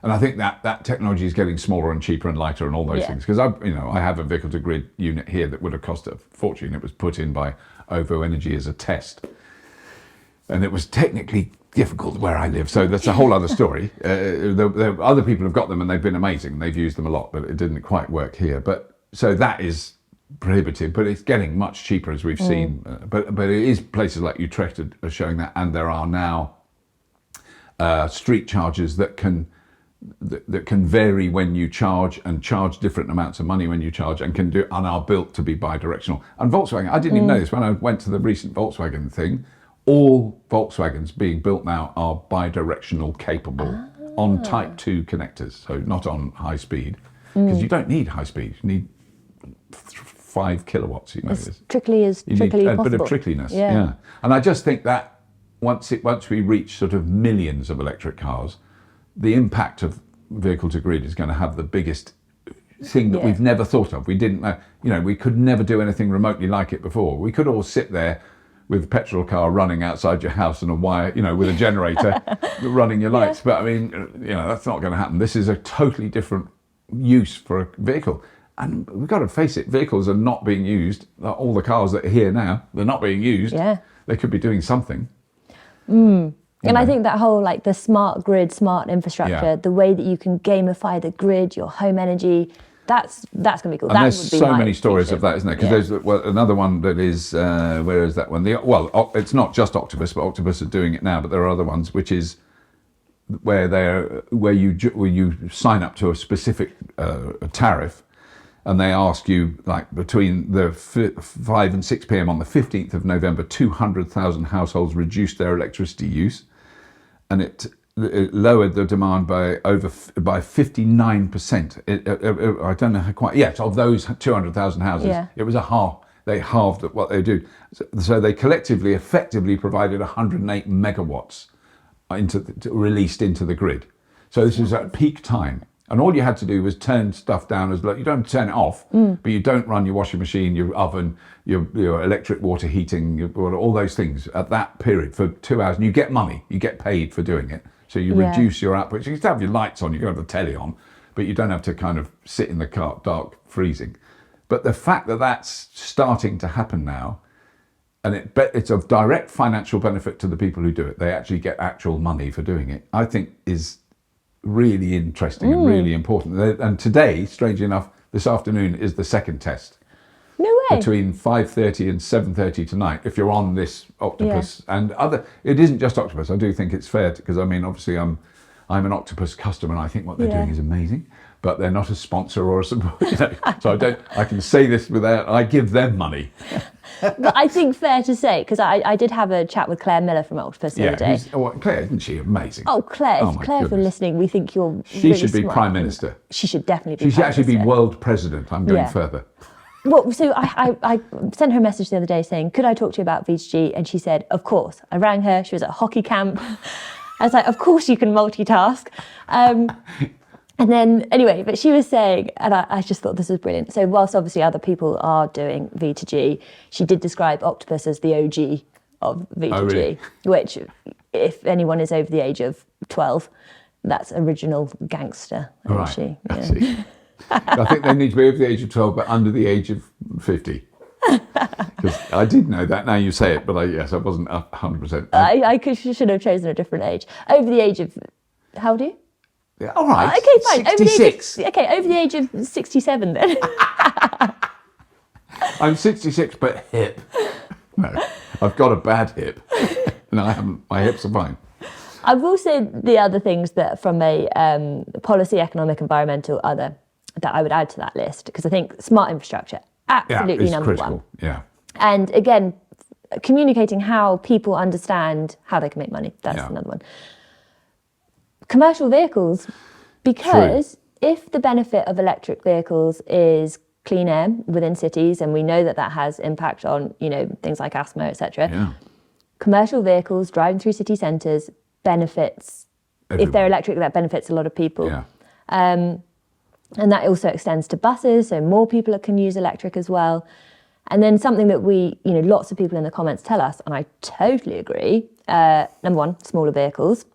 And I think that technology is getting smaller and cheaper and lighter and all those things. Because I have a vehicle to grid unit here that would have cost a fortune. It was put in by OVO Energy as a test. And it was technically difficult where I live, so that's a whole other story. Other people have got them and they've been amazing. They've used them a lot, but it didn't quite work here. But so that is prohibitive, but it's getting much cheaper, as we've seen. But it is places like Utrecht are showing that, and there are now street chargers that can vary when you charge and charge different amounts of money when you charge, and are built to be bi-directional. And Volkswagen, I didn't even know this when I went to the recent Volkswagen thing. All Volkswagens being built now are bi-directional capable on Type 2 connectors, so not on high speed, because you don't need high speed. You need 5 kilowatts. You know, as trickly as you trickly need a possible. bit of trickliness. Yeah. And I just think that once we reach sort of millions of electric cars, the impact of vehicle to grid is going to have the biggest thing that we've never thought of. We didn't know, you know, we could never do anything remotely like it before. We could all sit there with a petrol car running outside your house and a wire, you know, with a generator running your lights. But I mean, you know, that's not going to happen. This is a totally different use for a vehicle. And we've got to face it, vehicles are not being used. All the cars that are here now, they're not being used. Yeah. They could be doing something. And I think that whole, like, the smart grid, smart infrastructure, the way that you can gamify the grid, your home energy, that's going to be cool. And that there's would be so my many stories future. of that, isn't there? Because there's another one that is, where is that one? It's not just Octopus, but Octopus are doing it now. But there are other ones, which is where you sign up to a specific tariff, and they ask you, like, between the 5 and 6 p.m. on the 15th of November, 200,000 households reduced their electricity use, and it lowered the demand by 59%. I don't know how quite. Yes, of those 200,000 houses, it was a half. They halved what they do. So they collectively, effectively provided 108 megawatts released into the grid. So this was at peak time, and all you had to do was turn stuff down as low. You don't turn it off, but you don't run your washing machine, your oven, your electric water heating, all those things at that period for 2 hours, and you get money. You get paid for doing it. So you reduce your output. So you can have your lights on, you can have the telly on, but you don't have to kind of sit in the car, dark, freezing. But the fact that that's starting to happen now, and it's of direct financial benefit to the people who do it, they actually get actual money for doing it, I think is really interesting and really important. And today, strangely enough, this afternoon is the second test. No way. Between 5:30 and 7:30 tonight, if you're on this Octopus and other, it isn't just Octopus. I do think it's fair because I mean, obviously, I'm an Octopus customer, and I think what they're doing is amazing. But they're not a sponsor or a support, you know, so I can say this without. I give them money. But I think fair to say, because I did have a chat with Claire Miller from Octopus the other day. Claire, isn't she amazing? Oh, Claire! Oh, if my Claire, if you're goodness. listening, we think you're. She really should be smart. Prime Minister. She should definitely be. She should Prime actually be Minister. world president. I'm going further. Well, so I sent her a message the other day saying, could I talk to you about V2G? And she said, of course. I rang her. She was at hockey camp. I was like, of course you can multitask. And then, anyway, but she was saying, and I just thought this was brilliant. So whilst obviously other people are doing V2G, she did describe Octopus as the OG of V2G, Oh, really? which, if anyone is over the age of 12, that's original gangster energy. Right. I see. I think they need to be over the age of 12, but under the age of 50. Because I did know that. Now you say it, but I wasn't 100%. I should have chosen a different age. Over the age of, how old are you? Yeah, all right. Okay, fine. 66. Over the age of 67 then. I'm 66, but hip. No, I've got a bad hip. No, I haven't. My hips are fine. I will say the other things that from a policy, economic, environmental, other, that I would add to that list, because I think smart infrastructure, absolutely it's number critical. one. Yeah. And again, communicating how people understand how they can make money. That's another one. Commercial vehicles, because if the benefit of electric vehicles is clean air within cities, and we know that that has impact on, you know, things like asthma, etc. Commercial vehicles driving through city centres benefits. Everyone. If they're electric, that benefits a lot of people. Yeah. And that also extends to buses, so more people can use electric as well. And then something that lots of people in the comments tell us, and I totally agree, number one, smaller vehicles,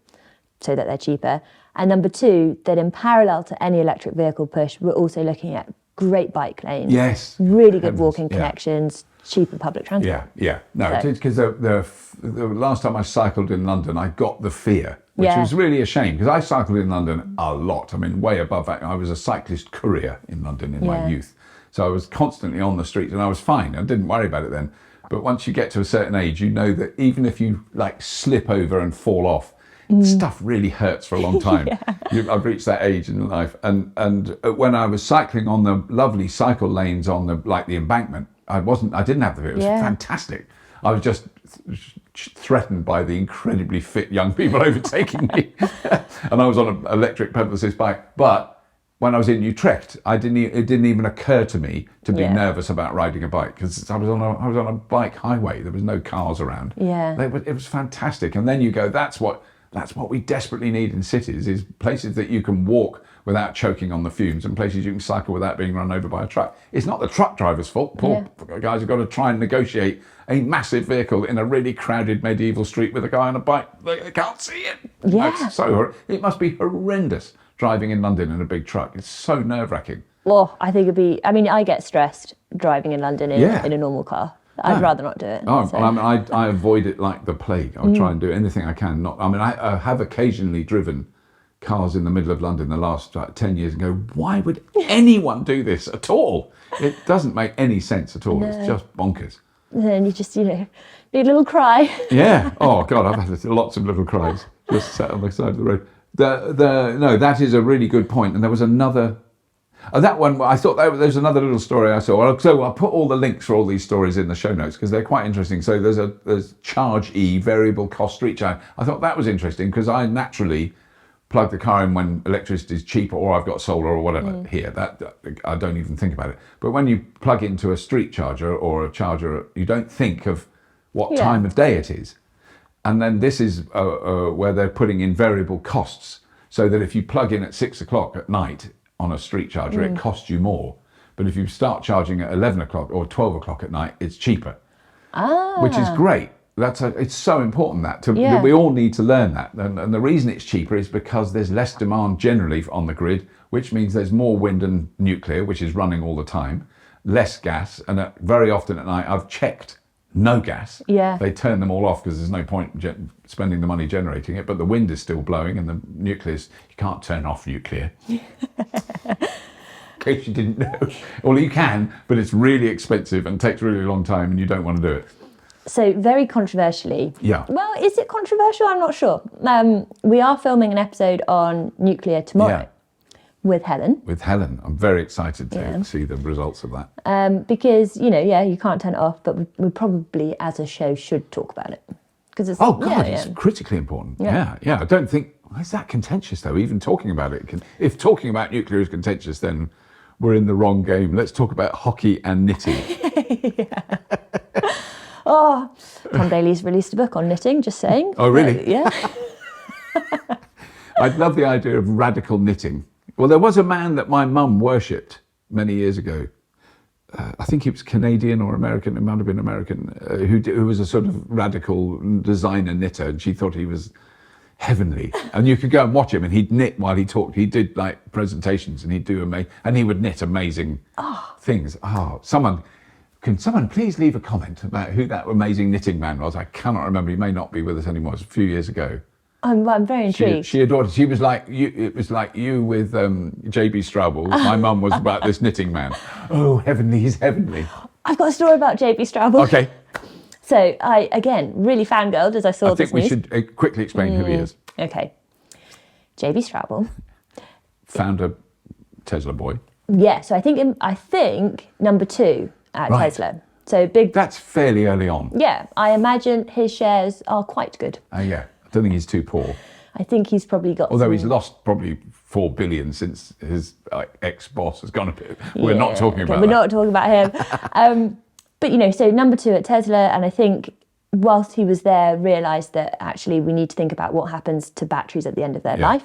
so that they're cheaper. And number two, that in parallel to any electric vehicle push, we're also looking at great bike lanes. Yes. Really good walking connections, cheaper public transport. Yeah. No, because the last time I cycled in London, I got the fear, which was really a shame, because I cycled in London a lot. I mean, way above that. I was a cyclist courier in London in my youth. So I was constantly on the street, and I was fine. I didn't worry about it then. But once you get to a certain age, you know that even if you like slip over and fall off, stuff really hurts for a long time. I've reached that age in life, and when I was cycling on the lovely cycle lanes on the embankment, I didn't have the fear. It was fantastic. I was just threatened by the incredibly fit young people overtaking me, and I was on an electric pedal assist bike. But when I was in Utrecht, it didn't even occur to me to be Yeah. nervous about riding a bike because I was on a bike highway. There was no cars around. Yeah. It was fantastic. And then you go, that's what we desperately need in cities, is places that you can walk without choking on the fumes and places you can cycle without being run over by a truck. It's not the truck driver's fault. Poor guys have got to try and negotiate a massive vehicle in a really crowded medieval street with a guy on a bike. They can't see it. Yeah. It must be horrendous driving in London in a big truck. It's so nerve-wracking. Well, I think I get stressed driving in London in a normal car. I'd rather not do it. Oh, so. well, I avoid it like the plague. I'll try and do anything I can. I have occasionally driven cars in the middle of London the last 10 years and go, why would anyone do this at all? It doesn't make any sense at all. No. It's just bonkers. And then you just, need a little cry. Yeah. Oh, God, I've had lots of little cries just sat on the side of the road. No, that is a really good point. And there was another... that one, I thought there was another little story I saw. So I'll put all the links for all these stories in the show notes because they're quite interesting. So there's Charge E, variable cost street charge. I thought that was interesting because I naturally plug the car in when electricity is cheap or I've got solar or whatever here. That I don't even think about it. But when you plug into a street charger or a charger, you don't think of what time of day it is. And then this is where they're putting in variable costs so that if you plug in at 6 o'clock at night on a street charger, it costs you more. But if you start charging at 11 o'clock or 12 o'clock at night, it's cheaper, which is great. It's so important that we all need to learn that. And the reason it's cheaper is because there's less demand generally on the grid, which means there's more wind and nuclear, which is running all the time, less gas. And very often at night, I've checked no gas. Yeah. They turn them all off because there's no point spending the money generating it, but the wind is still blowing and the nuclear, you can't turn off nuclear. In case you didn't know. Well, you can, but it's really expensive and takes a really long time and you don't want to do it. So very controversially. Yeah. Well, is it controversial? I'm not sure. We are filming an episode on nuclear tomorrow with Helen. With Helen. I'm very excited to see the results of that. Because, you can't turn it off, but we probably, as a show, should talk about it. Because it's it's critically important. Yeah. I don't think, is that contentious though, even talking about it? If talking about nuclear is contentious, then we're in the wrong game. Let's talk about hockey and knitting. Oh, Tom Daly's released a book on knitting, just saying. Oh, really? Yeah. I'd love the idea of radical knitting. Well, there was a man that my mum worshipped many years ago. I think he was Canadian or American, it might have been American, who was a sort of radical designer knitter, and she thought he was heavenly. And you could go and watch him, and he'd knit while he talked. He did like presentations, and he'd do and he would knit amazing things. Can someone please leave a comment about who that amazing knitting man was? I cannot remember. He may not be with us anymore. It was a few years ago. I'm very intrigued. She adored it. She was like you. It was like you with J.B. Straubel. My mum was about this knitting man. Oh, heavenly! He's heavenly. I've got a story about J.B. Straubel. Okay. So I, again, really fangirled as I saw this news. I think we should quickly explain who he is. Okay. J.B. Straubel. Founder Tesla boy. Yeah, so I think number 2 at Tesla. So big. That's fairly early on. Yeah, I imagine his shares are quite good. Yeah, I don't think he's too poor. I think he's probably got. Although he's lost probably $4 billion since his ex-boss has gone a bit. We're not talking about that. We're not talking about him. But so number 2 at Tesla, and I think whilst he was there, realised that actually we need to think about what happens to batteries at the end of their life.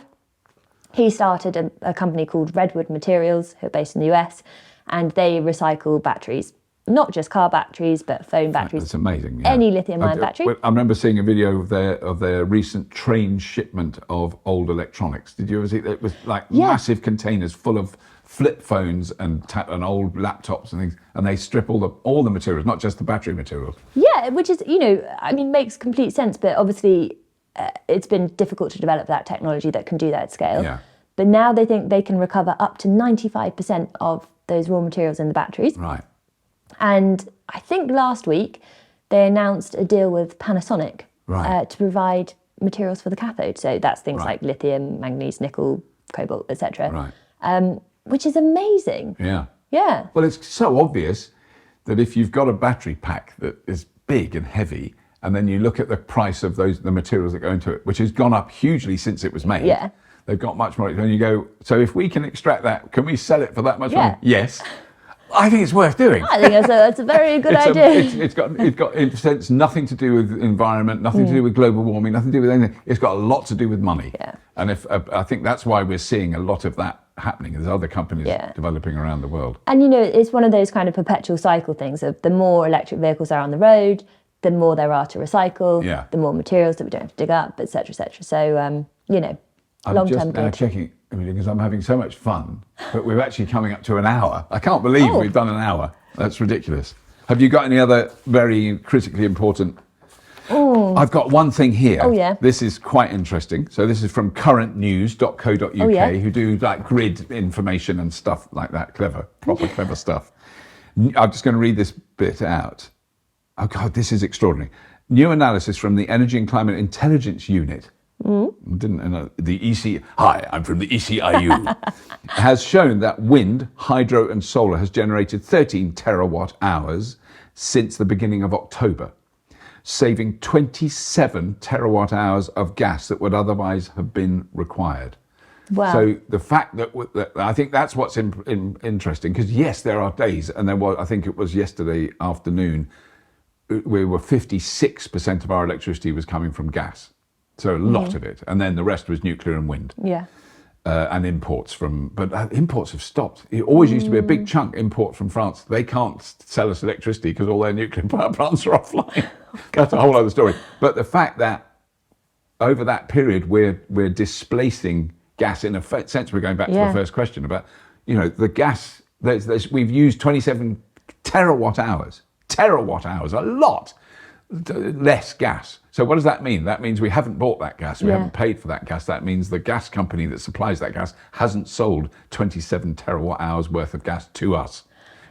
He started a company called Redwood Materials, who are based in the US, and they recycle batteries. Not just car batteries, but phone batteries. That's amazing. Yeah. Any lithium-ion battery. I remember seeing a video of their recent train shipment of old electronics. Did you ever see that? It was like massive containers full of flip phones and old laptops and things, and they strip all the materials, not just the battery materials. Yeah, which is makes complete sense. But obviously, it's been difficult to develop that technology that can do that at scale. Yeah. But now they think they can recover up to 95% of those raw materials in the batteries. Right. And I think last week they announced a deal with Panasonic to provide materials for the cathode. So that's things like lithium, manganese, nickel, cobalt, etc. Right. Which is amazing. Yeah. Yeah. Well, it's so obvious that if you've got a battery pack that is big and heavy, and then you look at the price of the materials that go into it, which has gone up hugely since it was made. Yeah. They've got much more. And you go, so if we can extract that, can we sell it for that much Yeah. money? Yes. I think it's worth doing. I think that's a very good idea. It's got, in a sense, nothing to do with environment, nothing to do with global warming, nothing to do with anything. It's got a lot to do with money. Yeah. And I think that's why we're seeing a lot of that happening. There's other companies developing around the world. And it's one of those kind of perpetual cycle things of the more electric vehicles are on the road, the more there are to recycle, the more materials that we don't have to dig up, et cetera, et cetera. So, I'm long-term just now good. checking, because I'm having so much fun, but we're actually coming up to an hour. I can't believe we've done an hour. That's ridiculous. Have you got any other very critically important? I've got one thing here. Oh, yeah. This is quite interesting. So this is from currentnews.co.uk, who do like grid information and stuff like that. Proper clever stuff. I'm just going to read this bit out. Oh God, this is extraordinary. New analysis from the Energy and Climate Intelligence Unit. Didn't know the EC. Hi, I'm from the ECIU. Has shown that wind, hydro, and solar has generated 13 terawatt hours since the beginning of October, saving 27 terawatt hours of gas that would otherwise have been required. Wow. So the fact that I think that's what's interesting, because yes, there are days, and there was, I think it was yesterday afternoon, we were 56% of our electricity was coming from gas. So a lot of it. And then the rest was nuclear and wind. Yeah. And imports but imports have stopped. It always used to be a big chunk import from France. They can't sell us electricity because all their nuclear power plants are offline. That's a whole other story. But the fact that over that period, we're displacing gas in a sense, we're going back to the first question about, the gas, we've used 27 terawatt hours, a lot less gas. So what does that mean? That means we haven't bought that gas. We haven't paid for that gas. That means the gas company that supplies that gas hasn't sold 27 terawatt hours worth of gas to us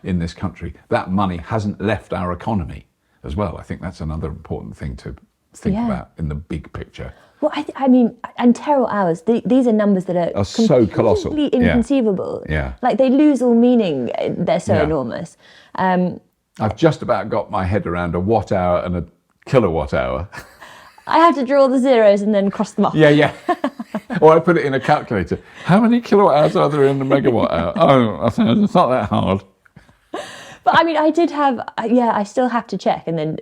in this country. That money hasn't left our economy as well. I think that's another important thing to think about in the big picture. Well, I mean, and terawatt hours, these are numbers that are so colossal. Completely inconceivable. Yeah. Like they lose all meaning. They're so enormous. I've just about got my head around a watt hour and a kilowatt hour. I have to draw the zeros and then cross them off. Yeah. Or I put it in a calculator. How many kilowatt hours are there in a megawatt hour? Oh, it's not that hard. But I mean, I did have, I still have to check and then,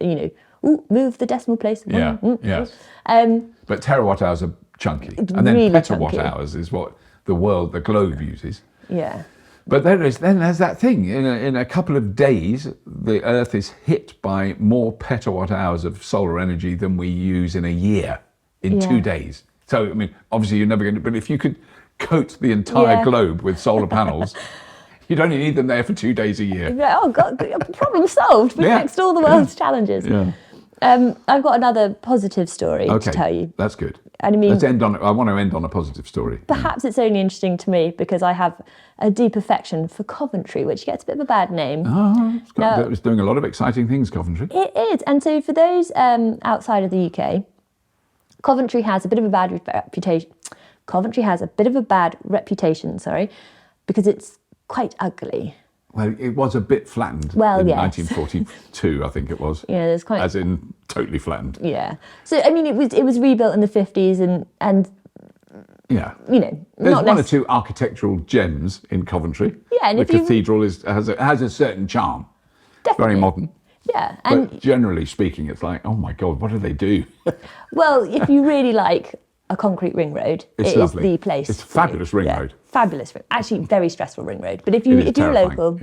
move the decimal place. Yeah. But terawatt hours are chunky. And then really petawatt chunky. hours is what the globe uses. Yeah. But there's that thing. In a couple of days, the Earth is hit by more petawatt hours of solar energy than we use in a year, in 2 days. So, I mean, obviously you're never going to, but if you could coat the entire globe with solar panels, you'd only need them there for 2 days a year. Like, oh, God, problem solved. We fixed all the world's challenges. Yeah. I've got another positive story to tell you. That's good. And I mean, I want to end on a positive story. Perhaps it's only interesting to me because I have a deep affection for Coventry, which gets a bit of a bad name. It's doing a lot of exciting things, Coventry. It is. And so for those outside of the UK, Coventry has a bit of a bad reputation. Because it's quite ugly. Well, it was a bit flattened in 1942, I think it was. Yeah, there's quite... As in, totally flattened. Yeah. So, I mean, it was rebuilt in the 50s and yeah. There's one or two architectural gems in Coventry. Yeah, and the cathedral has a certain charm. Definitely. It's very modern. Yeah. But generally speaking, it's like, oh my God, what do they do? Well, if you really like a concrete ring road, it is the place. It's a fabulous ring road. Fabulous ring. Actually, very stressful ring road. But if you're local,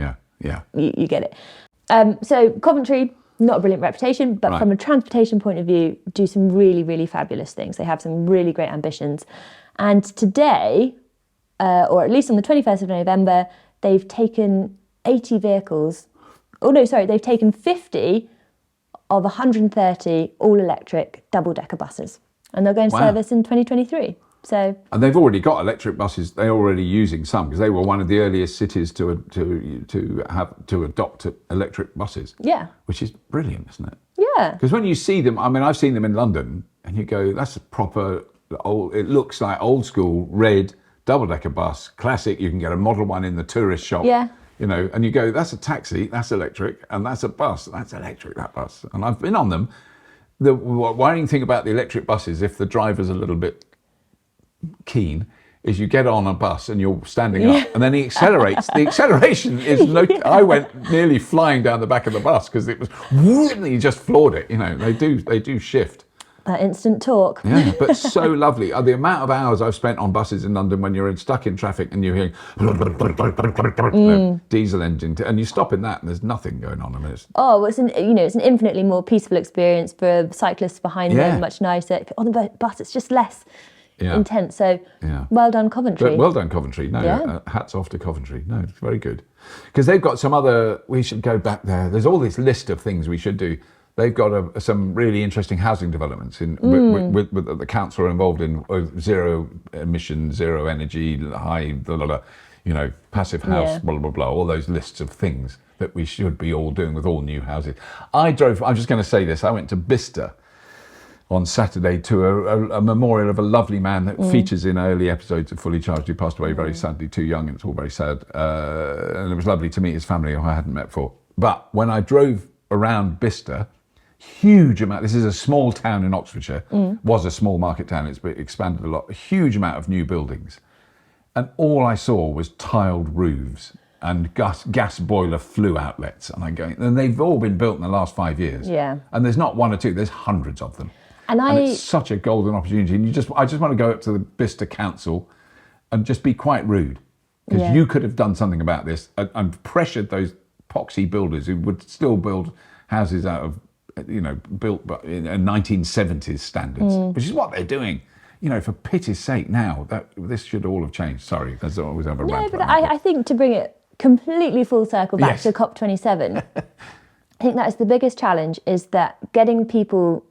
you get it. So Coventry, not a brilliant reputation, but from a transportation point of view, do some really, really fabulous things. They have some really great ambitions. And today, or at least on the 21st of November, they've taken 80 vehicles. Oh no, sorry, they've taken 50 of 130 all-electric double-decker buses. And they'll go in service in 2023. So, and they've already got electric buses. They're already using some because they were one of the earliest cities to adopt electric buses. Yeah, which is brilliant, isn't it? Yeah. Because when you see them, I mean, I've seen them in London, and you go, "That's a proper old." It looks like old school red double-decker bus, classic. You can get a model one in the tourist shop. Yeah. And you go, "That's a taxi. That's electric, and that's a bus. That's electric. That bus." And I've been on them. The worrying thing about the electric buses, if the driver's a little bit keen, is you get on a bus and you're standing up, and then he accelerates. The acceleration is I went nearly flying down the back of the bus because it was, and he just floored it. You know, they do shift. That instant torque. Yeah, but so lovely. The amount of hours I've spent on buses in London when you're stuck in traffic and you're hearing diesel engine, and you stop in that and there's nothing going on. I mean, it's an infinitely more peaceful experience for cyclists behind them. Much nicer. On the bus, it's just less intense. So, well done, Coventry. But well done, Coventry. No, hats off to Coventry. No, it's very good. Because they've got some other. We should go back there. There's all this list of things we should do. They've got some really interesting housing developments with the council are involved in zero emission, zero energy, high, passive house, blah, blah, blah, all those lists of things that we should be all doing with all new houses. I'm just going to say this, I went to Bicester on Saturday to a memorial of a lovely man that features in early episodes of Fully Charged. He passed away very sadly, too young, and it's all very sad. And it was lovely to meet his family, who I hadn't met before. But when I drove around Bicester, huge amount. This is a small town in Oxfordshire. Was a small market town. It's expanded a lot. A huge amount of new buildings, and all I saw was tiled roofs and gas boiler flue outlets. And they've all been built in the last 5 years. Yeah. And there's not one or two. There's hundreds of them. And it's such a golden opportunity. And I just want to go up to the Bicester Council and just be quite rude, because you could have done something about this and pressured those poxy builders who would still build houses out of, built in 1970s standards, which is what they're doing. For pity's sake, now this should all have changed. Sorry, there's always have a rant. No, but I think to bring it completely full circle back to COP27, I think that is the biggest challenge, is that getting people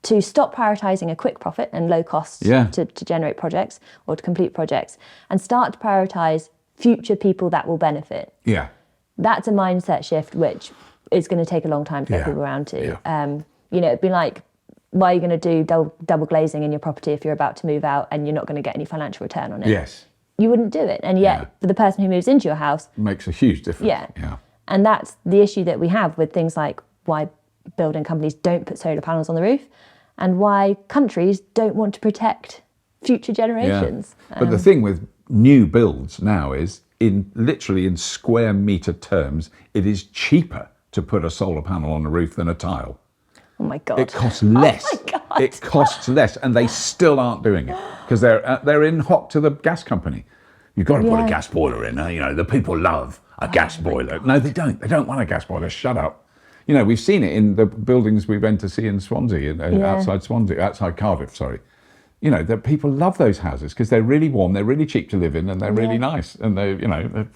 to stop prioritising a quick profit and low costs to generate projects or to complete projects, and start to prioritise future people that will benefit. Yeah. That's a mindset shift which is going to take a long time to get people around to. Yeah. It'd be like, why are you going to do double glazing in your property if you're about to move out and you're not going to get any financial return on it? Yes. You wouldn't do it. And yet, for the person who moves into your house... Makes a huge difference. Yeah. And that's the issue that we have with things like why building companies don't put solar panels on the roof, and why countries don't want to protect future generations. Yeah. But the thing with new builds now is, literally in square metre terms, it is cheaper to put a solar panel on a roof than a tile. Oh my God. It costs less. Oh my God. It costs less, and they still aren't doing it because they're in hock to the gas company. You've got to put a gas boiler in. The people love a gas boiler. No, they don't. They don't want a gas boiler. Shut up. We've seen it in the buildings we went to see in Swansea, outside Cardiff, sorry. The people love those houses because they're really warm, they're really cheap to live in, and they're really nice. And they're.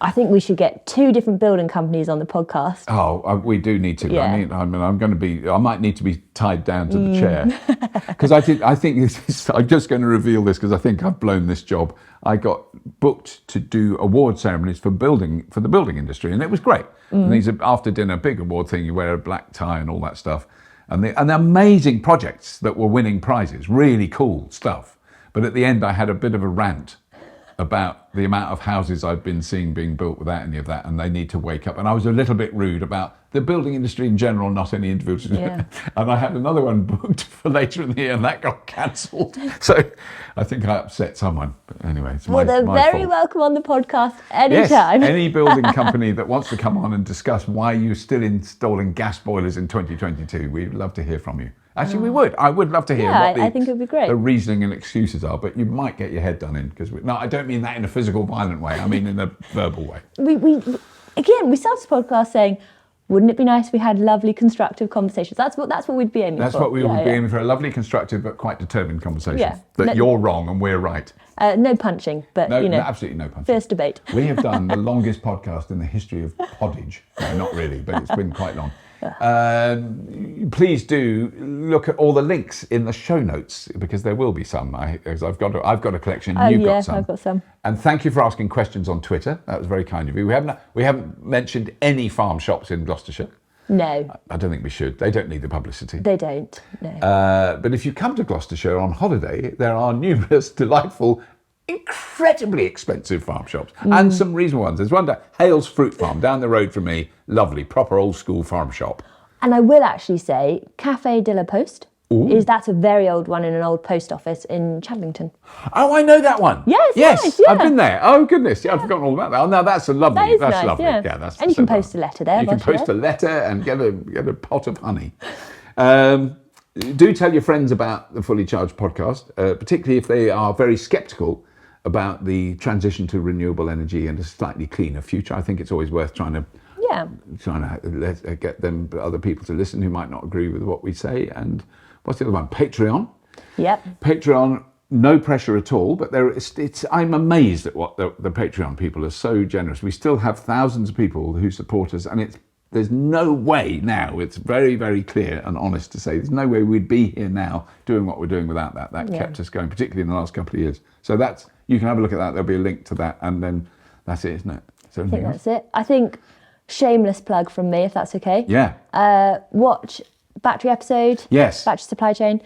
I think we should get 2 different building companies on the podcast. Oh, we do need to. Yeah. I might need to be tied down to the chair, because I'm just going to reveal this because I think I've blown this job. I got booked to do award ceremonies for the building industry, and it was great. And these are after dinner big award thing. You wear a black tie and all that stuff, and the amazing projects that were winning prizes, really cool stuff. But at the end, I had a bit of a rant about the amount of houses I've been seeing being built without any of that, and they need to wake up. And I was a little bit rude about the building industry in general, not any individuals. Yeah. And I had another one booked for later in the year, and that got cancelled. So I think I upset someone. But anyway, it's my they're very fault. welcome on the podcast anytime. Yes, any building company that wants to come on and discuss why you're still installing gas boilers in 2022, we'd love to hear from you. Actually, we would. I would love to hear what I think it'd be great. the reasoning and excuses are, but you might get your head done in. No, I don't mean that in a physical, violent way. I mean in a verbal way. We started this podcast saying, wouldn't it be nice if we had lovely, constructive conversations? That's what we'd be aiming for. That's what we would be aiming for, a lovely, constructive, but quite determined conversation. Yeah. That you're wrong and we're right. No punching, but, no, absolutely no punching. Fierce debate. We have done the longest podcast in the history of poddage. No, not really, but it's been quite long. Please do look at all the links in the show notes, because there will be some. I've got a collection. You've got some. I've got some. And thank you for asking questions on Twitter. That was very kind of you. We haven't mentioned any farm shops in Gloucestershire. No. I don't think we should. They don't need the publicity. They don't. No. But if you come to Gloucestershire on holiday, there are numerous delightful, incredibly expensive farm shops and some reasonable ones. There's one at Hales Fruit Farm down the road from me. Lovely, proper old school farm shop. And I will actually say Café de la Poste That's a very old one in an old post office in Chadlington. Oh, I know that one. Yes, yes, yeah. I've been there. Oh goodness, yeah, I've forgotten all about that. Oh, no, that's a lovely. That is that's nice, lovely. yeah. That's and you can so post a letter there. You can post a letter and get a pot of honey. Do tell your friends about the Fully Charged podcast, particularly if they are very sceptical about the transition to renewable energy and a slightly cleaner future. I think it's always worth trying to get them, other people to listen who might not agree with what we say. And what's the other one? Patreon. Yep. Patreon, no pressure at all, but I'm amazed at what the Patreon people are so generous. We still have thousands of people who support us, and there's no way now, it's very, very clear and honest to say, there's no way we'd be here now doing what we're doing without that. That kept us going, particularly in the last couple of years. So you can have a look at that. There'll be a link to that, and then that's it, isn't it? I think that's it. I think shameless plug from me, if that's okay. Yeah. Watch battery episode. Yes. Battery supply chain.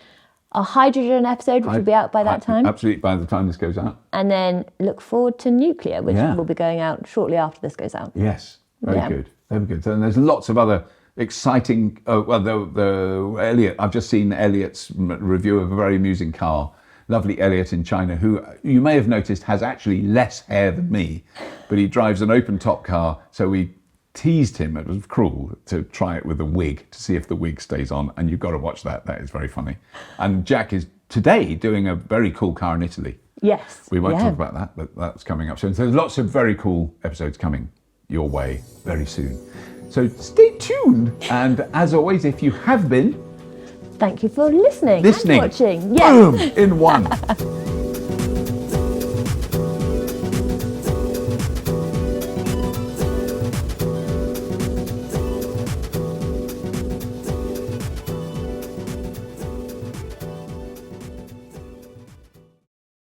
A hydrogen episode, which will be out by that time. Absolutely, by the time this goes out. And then look forward to nuclear, which will be going out shortly after this goes out. Yes. Very good. Very good. And there's lots of other exciting. The Elliot. I've just seen Elliot's review of a very amusing car. Lovely Elliot in China, who you may have noticed has actually less hair than me, but he drives an open top car. So we teased him, it was cruel, to try it with a wig to see if the wig stays on, and you've got to watch that. That is very funny. And Jack is today doing a very cool car in Italy. Yes. We won't talk about that, but that's coming up soon. So there's lots of very cool episodes coming your way very soon. So stay tuned. And as always, if you have been, thank you for listening. And watching. Yes. Boom, in one.